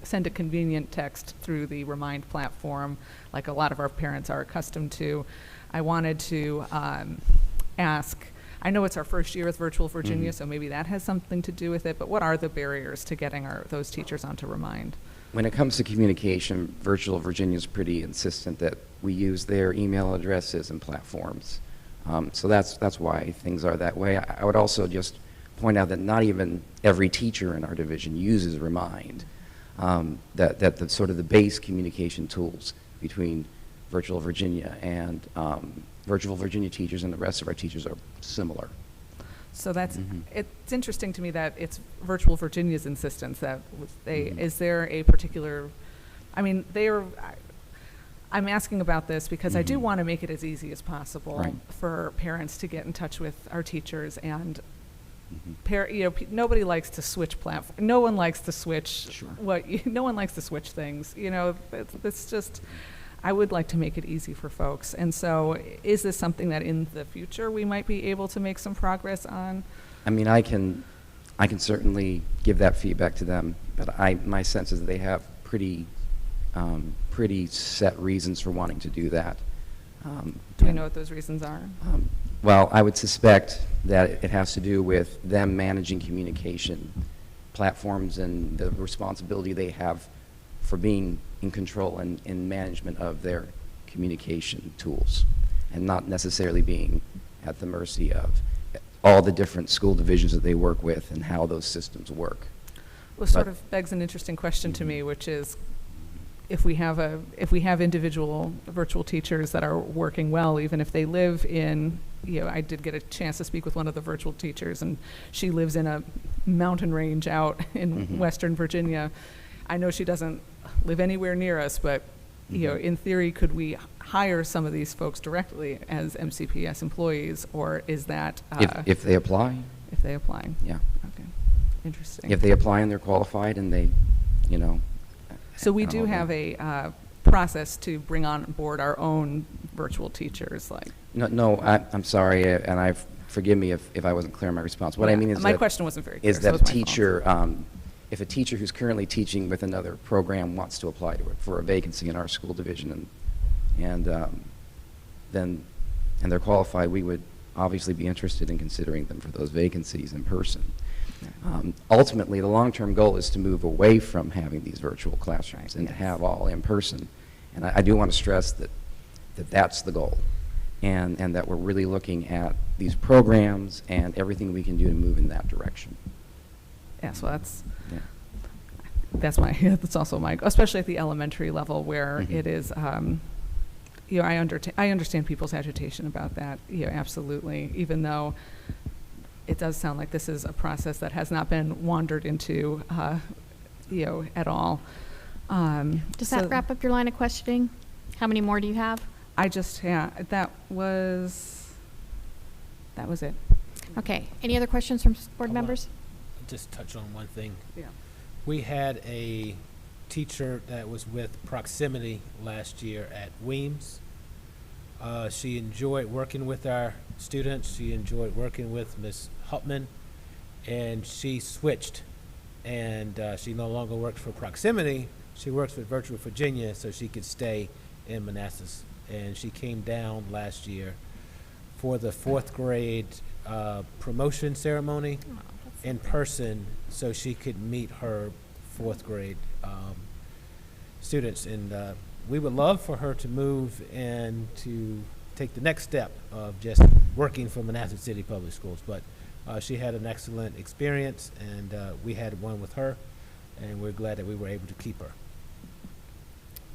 send a convenient text through the Remind platform like a lot of our parents are accustomed to. I wanted to ask, I know it's our first year with Virtual Virginia, so maybe that has something to do with it, but what are the barriers to getting those teachers onto Remind? When it comes to communication, Virtual Virginia is pretty insistent that we use their email addresses and platforms. So that's why things are that way. I would also just point out that not even every teacher in our division uses Remind. That the sort of the base communication tools between Virtual Virginia and Virtual Virginia teachers and the rest of our teachers are similar. So it's interesting to me that it's Virtual Virginia's insistence that is there a particular, I'm asking about this because I do want to make it as easy as possible for parents to get in touch with our teachers, and nobody likes to switch platform. No one likes to switch no one likes to switch things. It's just, I would like to make it easy for folks. And so is this something that in the future we might be able to make some progress on? I can certainly give that feedback to them, but my sense is that they have pretty set reasons for wanting to do that. Do we know what those reasons are? Well, I would suspect that it has to do with them managing communication platforms and the responsibility they have for being in control and in management of their communication tools, and not necessarily being at the mercy of all the different school divisions that they work with and how those systems work. Well, sort of begs an interesting question to me, which is, if we have individual virtual teachers that are working well, even if they live in, I did get a chance to speak with one of the virtual teachers, and she lives in a mountain range out in Western Virginia. I know she doesn't live anywhere near us, but, you know, in theory, could we hire some of these folks directly as MCPS employees, or is that? If they apply, If they apply? yeah. Okay, interesting. If they apply and they're qualified and they, you know. So we I don't do know. have a process to bring on board our own virtual teachers, like. No, I'm sorry, and forgive me if I wasn't clear in my response. What I Yeah, mean is my that. question wasn't very clear, Is so that it a was my fault. teacher, if a teacher who's currently teaching with another program wants to apply to it for a vacancy in our school division, and they're qualified, we would obviously be interested in considering them for those vacancies in person. Ultimately, the long-term goal is to move away from having these virtual classrooms and to have all in person. And I do want to stress that that's the goal, and that we're really looking at these programs and everything we can do to move in that direction. Yeah, so that's, Yeah. that's also my, especially at the elementary level where Mhm. it is, you know, I understand people's agitation about that, you know, absolutely, even though it does sound like this is a process that has not been wandered into, you know, at all. Does So that wrap up your line of questioning? How many more do you have? that was it. Okay, any other questions from board Hold on. members? Just touch on one thing. Yeah. We had a teacher that was with Proximity last year at Weems. She enjoyed working with our students. She enjoyed working with Ms. Hupman, and she switched. And she no longer works for Proximity. She works with Virtual Virginia, so she could stay in Manassas. And she came down last year for the 4th grade promotion ceremony in person, so she could meet her 4th grade students. And we would love for her to move and to take the next step of just working for Manassas City Public Schools. But she had an excellent experience, and we had one with her, and we're glad that we were able to keep her.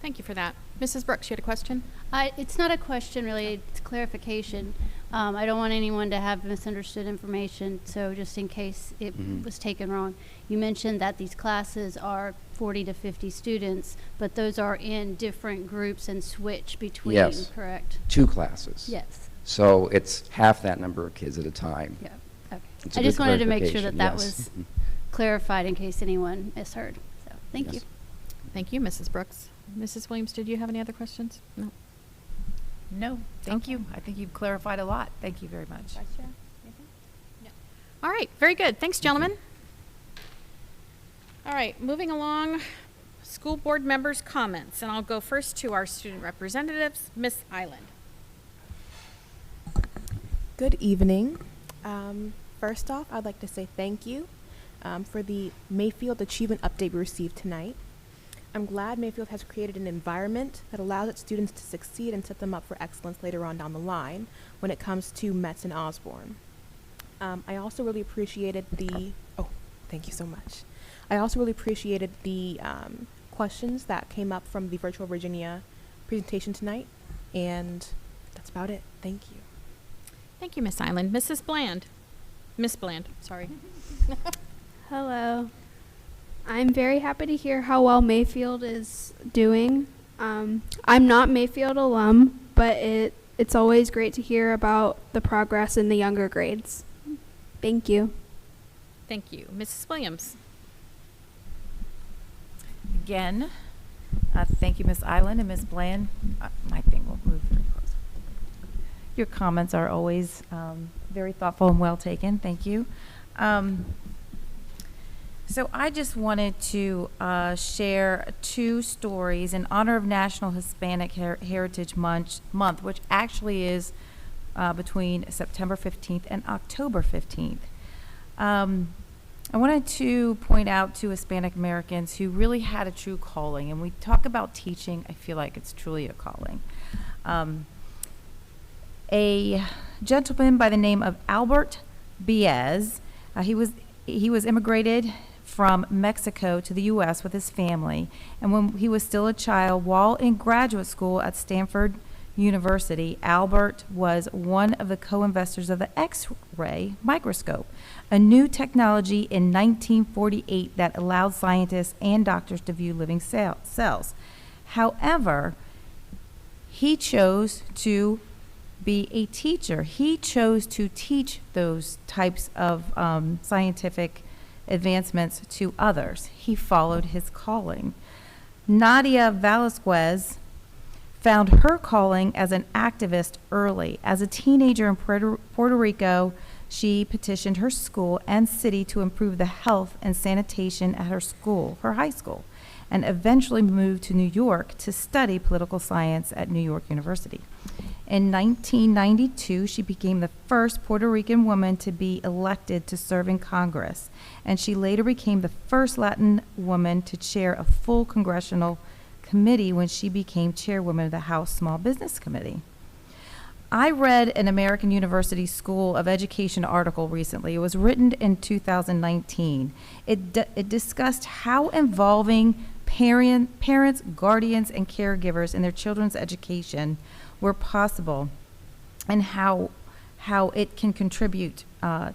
Thank you for that. Mrs. Brooks, you had a question? It's not a question really, it's clarification. I don't want anyone to have misunderstood information, so just in case it Mhm. was taken wrong. You mentioned that these classes are 40 to 50 students, but those are in different groups and switch between, Yes. correct? 2 classes. Yes. So it's half that number of kids at a time. Yeah, okay. It's a I good just wanted to make sure that clarification, that yes. was clarified in case anyone misheard. So, thank you. Yes. Thank you, Mrs. Brooks. Mrs. Williams, did you have any other questions? No. No, thank you. I think you've clarified a lot. Thank you very much. All right, very good. Thanks, gentlemen. All right, moving along, school board members' comments, and I'll go first to our student representatives, Miss Island. Good evening. First off, I'd like to say thank you for the Mayfield Achievement Update we received tonight. I'm glad Mayfield has created an environment that allows its students to succeed and set them up for excellence later on down the line when it comes to Metz and Osborne. I also really appreciated thank you so much. I also really appreciated the questions that came up from the Virtual Virginia presentation tonight, and that's about it. Thank you. Thank you, Miss Island. Mrs. Bland. Miss Bland, sorry. Hello. I'm very happy to hear how well Mayfield is doing. I'm not Mayfield alum, but it's always great to hear about the progress in the younger grades. Thank you. Thank you. Mrs. Williams. Again, thank you, Ms. Island and Ms. Bland. My thing will move very close. Your comments are always very thoughtful and well taken. Thank you. So I just wanted to share 2 stories in honor of National Hispanic Heritage Month, which actually is between September 15th and October 15th. I wanted to point out 2 Hispanic Americans who really had a true calling. And we talk about teaching, I feel like it's truly a calling. A gentleman by the name of Albert Baez, he was immigrated from Mexico to the U.S. with his family. And when he was still a child, while in graduate school at Stanford University, Albert was one of the co-investors of the X-ray microscope, a new technology in 1948 that allowed scientists and doctors to view living cells. However, he chose to be a teacher. He chose to teach those types of scientific advancements to others. He followed his calling. Nadia Velasquez found her calling as an activist early. As a teenager in Puerto Rico, she petitioned her school and city to improve the health and sanitation at her school, her high school, and eventually moved to New York to study political science at New York University. In 1992, she became the first Puerto Rican woman to be elected to serve in Congress, and she later became the first Latin woman to chair a full congressional committee when she became chairwoman of the House Small Business Committee. I read an American University School of Education article recently. It was written in 2019. It discussed how involving parents, guardians, and caregivers in their children's education were possible, and how it can contribute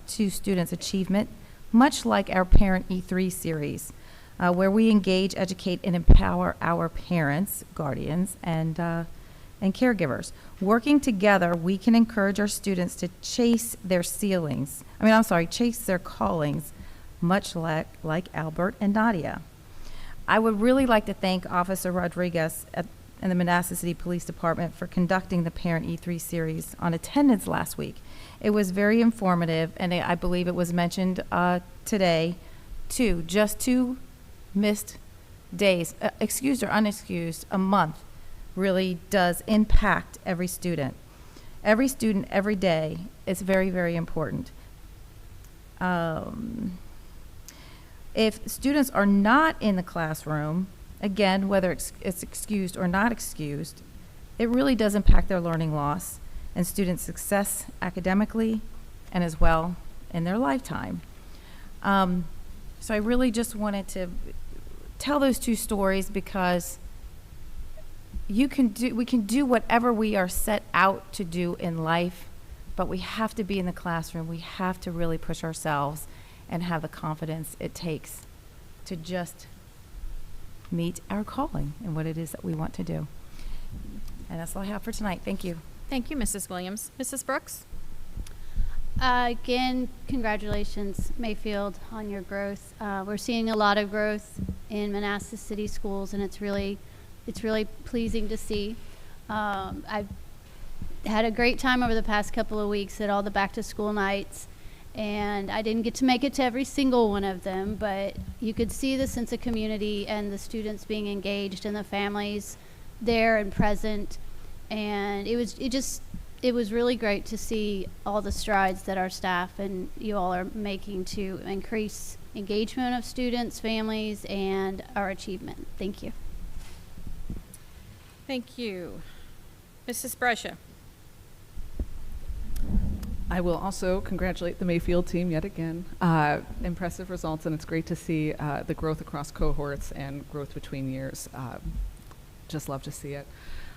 to students' achievement, much like our Parent E3 series, where we engage, educate, and empower our parents, guardians, and caregivers. Working together, we can encourage our students to chase their callings, much like Albert and Nadia. I would really like to thank Officer Rodriguez and the Manassas City Police Department for conducting the Parent E3 series on attendance last week. It was very informative, and I believe it was mentioned today, too. Just 2 missed days, excused or unexcused, a month, really does impact every student. Every student, every day is very, very important. If students are not in the classroom, again, whether it's excused or not excused, it really does impact their learning loss and student success academically and as well in their lifetime. So I really just wanted to tell those 2 stories because we can do whatever we are set out to do in life, but we have to be in the classroom. We have to really push ourselves and have the confidence it takes to just meet our calling and what it is that we want to do. And that's all I have for tonight. Thank you. Thank you, Mrs. Williams. Mrs. Brooks? Again, congratulations, Mayfield, on your growth. We're seeing a lot of growth in Manassas City schools, and it's really pleasing to see. I've had a great time over the past couple of weeks at all the back-to-school nights, and I didn't get to make it to every single one of them, but you could see the sense of community and the students being engaged and the families there and present, and it was really great to see all the strides that our staff and you all are making to increase engagement of students, families, and our achievement. Thank you. Thank you. Mrs. Brescia? I will also congratulate the Mayfield team yet again. Impressive results, and it's great to see the growth across cohorts and growth between years. Just love to see it.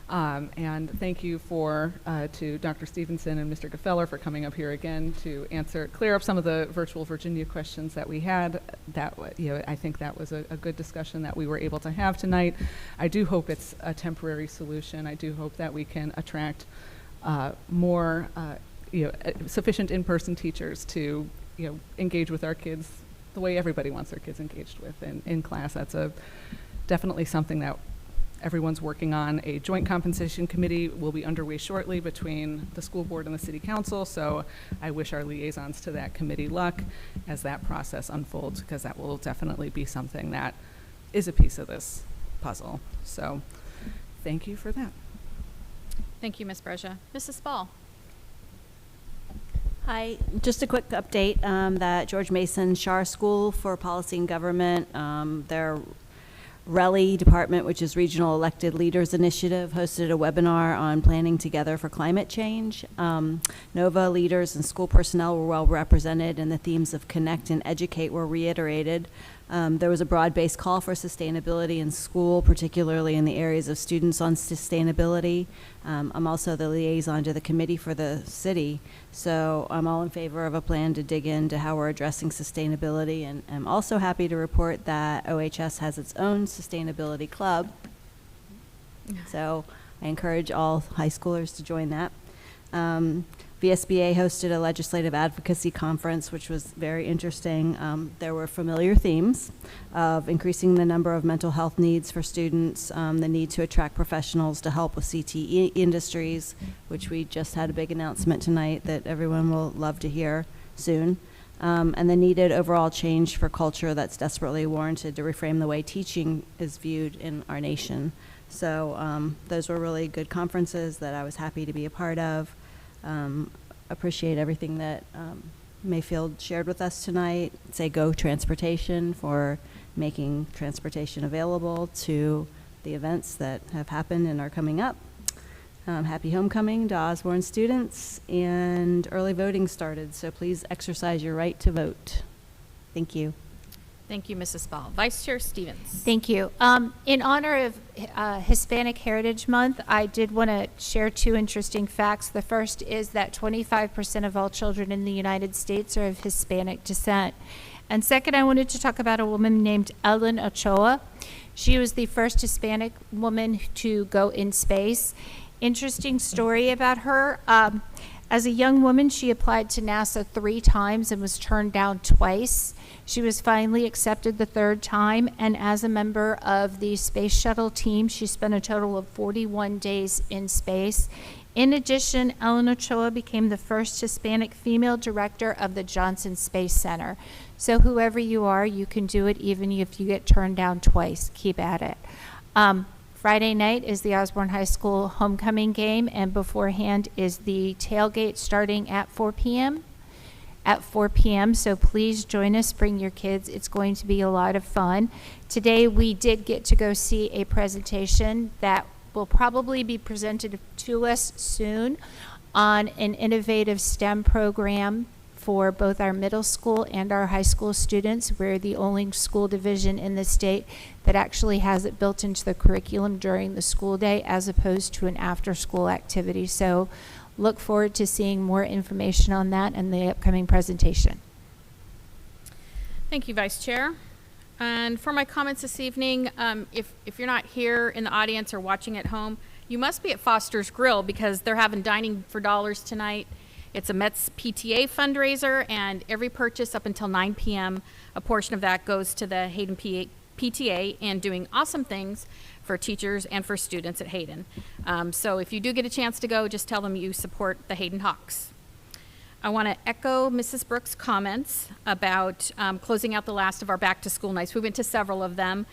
And thank you to Dr. Stevenson and Mr. Gefeller for coming up here again to clear up some of the virtual Virginia questions that we had. I think that was a good discussion that we were able to have tonight. I do hope it's a temporary solution. I do hope that we can attract more sufficient in-person teachers to engage with our kids the way everybody wants their kids engaged with in class. That's definitely something that everyone's working on. A joint compensation committee will be underway shortly between the school board and the city council, so I wish our liaisons to that committee luck as that process unfolds, because that will definitely be something that is a piece of this puzzle. So thank you for that. Thank you, Ms. Brescia. Mrs. Spall? Hi, just a quick update that George Mason Shar School for Policy and Government, their RELI department, which is Regional Elected Leaders Initiative, hosted a webinar on planning together for climate change. NOVA leaders and school personnel were well represented, and the themes of connect and educate were reiterated. There was a broad-based call for sustainability in school, particularly in the areas of students on sustainability. I'm also the liaison to the committee for the city, so I'm all in favor of a plan to dig into how we're addressing sustainability, and I'm also happy to report that OHS has its own sustainability club. So I encourage all high schoolers to join that. VSBA hosted a legislative advocacy conference, which was very interesting. There were familiar themes of increasing the number of mental health needs for students, the need to attract professionals to help with CTE industries, which we just had a big announcement tonight that everyone will love to hear soon, and the needed overall change for culture that's desperately warranted to reframe the way teaching is viewed in our nation. So those were really good conferences that I was happy to be a part of. Appreciate everything that Mayfield shared with us tonight. Say Go Transportation for making transportation available to the events that have happened and are coming up. Happy homecoming to Osborne students, and early voting started, so please exercise your right to vote. Thank you. Thank you, Mrs. Spall. Vice Chair Stevens. Thank you. In honor of Hispanic Heritage Month, I did want to share two interesting facts. The first is that 25% of all children in the United States are of Hispanic descent. And second, I wanted to talk about a woman named Ellen Ochoa. She was the first Hispanic woman to go in space. Interesting story about her. As a young woman, she applied to NASA 3 times and was turned down twice. She was finally accepted the 3rd time, and as a member of the space shuttle team, she spent a total of 41 days in space. In addition, Ellen Ochoa became the first Hispanic female director of the Johnson Space Center. So whoever you are, you can do it even if you get turned down twice. Keep at it. Friday night is the Osborne High School homecoming game, and beforehand is the tailgate starting at 4 p.m. So please join us, bring your kids. It's going to be a lot of fun. Today we did get to go see a presentation that will probably be presented to us soon on an innovative STEM program for both our middle school and our high school students. We're the only school division in the state that actually has it built into the curriculum during the school day as opposed to an after-school activity. So look forward to seeing more information on that in the upcoming presentation. Thank you, Vice Chair. And for my comments this evening, if you're not here in the audience or watching at home, you must be at Foster's Grill because they're having Dining for Dollars tonight. It's a Mets PTA fundraiser, and every purchase up until 9 p.m., a portion of that goes to the Hayden PTA and doing awesome things for teachers and for students at Hayden. So if you do get a chance to go, just tell them you support the Hayden Hawks. I want to echo Mrs. Brooks' comments about closing out the last of our back-to-school nights. We went to several of them,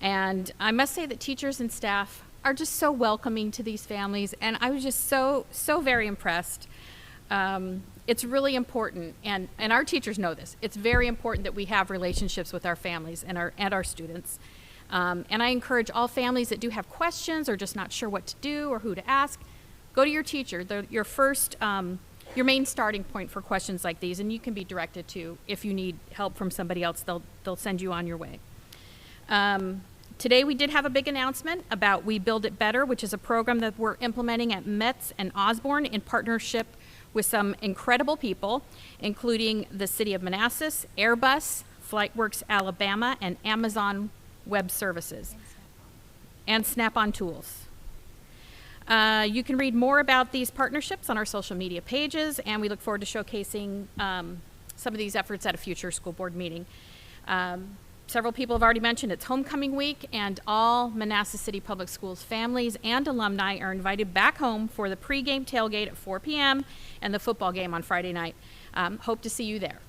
and I must say that teachers and staff are just so welcoming to these families, and I was just so very impressed. It's really important, and our teachers know this. It's very important that we have relationships with our families and our students. And I encourage all families that do have questions or just not sure what to do or who to ask, go to your teacher. They're your first, your main starting point for questions like these, and you can be directed to, if you need help from somebody else, they'll send you on your way. Today we did have a big announcement about We Build It Better, which is a program that we're implementing at Metz and Osborne in partnership with some incredible people, including the City of Manassas, Airbus, FlightWorks Alabama, and Amazon Web Services, and Snap-on Tools. You can read more about these partnerships on our social media pages, and we look forward to showcasing some of these efforts at a future school board meeting. Several people have already mentioned it's homecoming week, and all Manassas City Public Schools families and alumni are invited back home for the pregame tailgate at 4 p.m. and the football game on Friday night. Hope to see you there.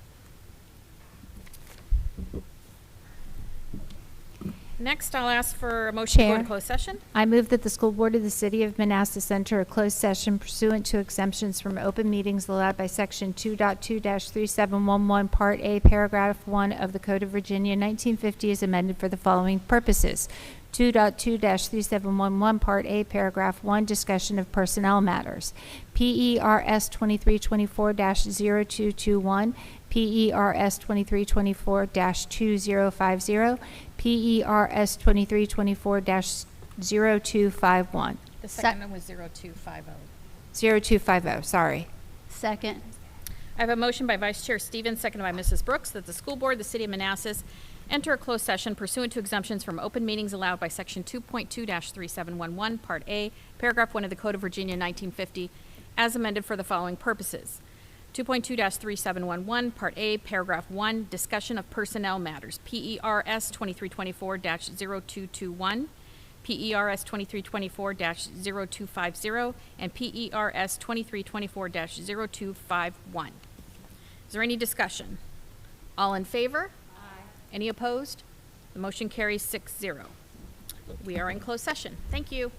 Next, I'll ask for a motion to go Chair. into closed session. I move that the school board of the City of Manassas enter a closed session pursuant to exemptions from open meetings allowed by Section 2.2-3711, Part A, Paragraph 1 of the Code of Virginia 1950 as amended for the following purposes. 2.2-3711, Part A, Paragraph 1, discussion of personnel matters. PERS 2324-0221, PERS 2324-2050, PERS 2324-0251. The Sec- second one was 0250. 0250, sorry. Second. I have a motion by Vice Chair Stevens, seconded by Mrs. Brooks, that the school board of the city of Manassas enter a closed session pursuant to exemptions from open meetings allowed by section 2.2-3711, Part A, Paragraph 1 of the Code of Virginia 1950, as amended for the following purposes. 2.2-3711, Part A, Paragraph 1, discussion of personnel matters, PERS 2324-0221, PERS 2324-0250, and PERS 2324-0251. Is there any discussion? All in favor? Aye. Any opposed? The motion carries 6-0. We are in closed session. Thank you.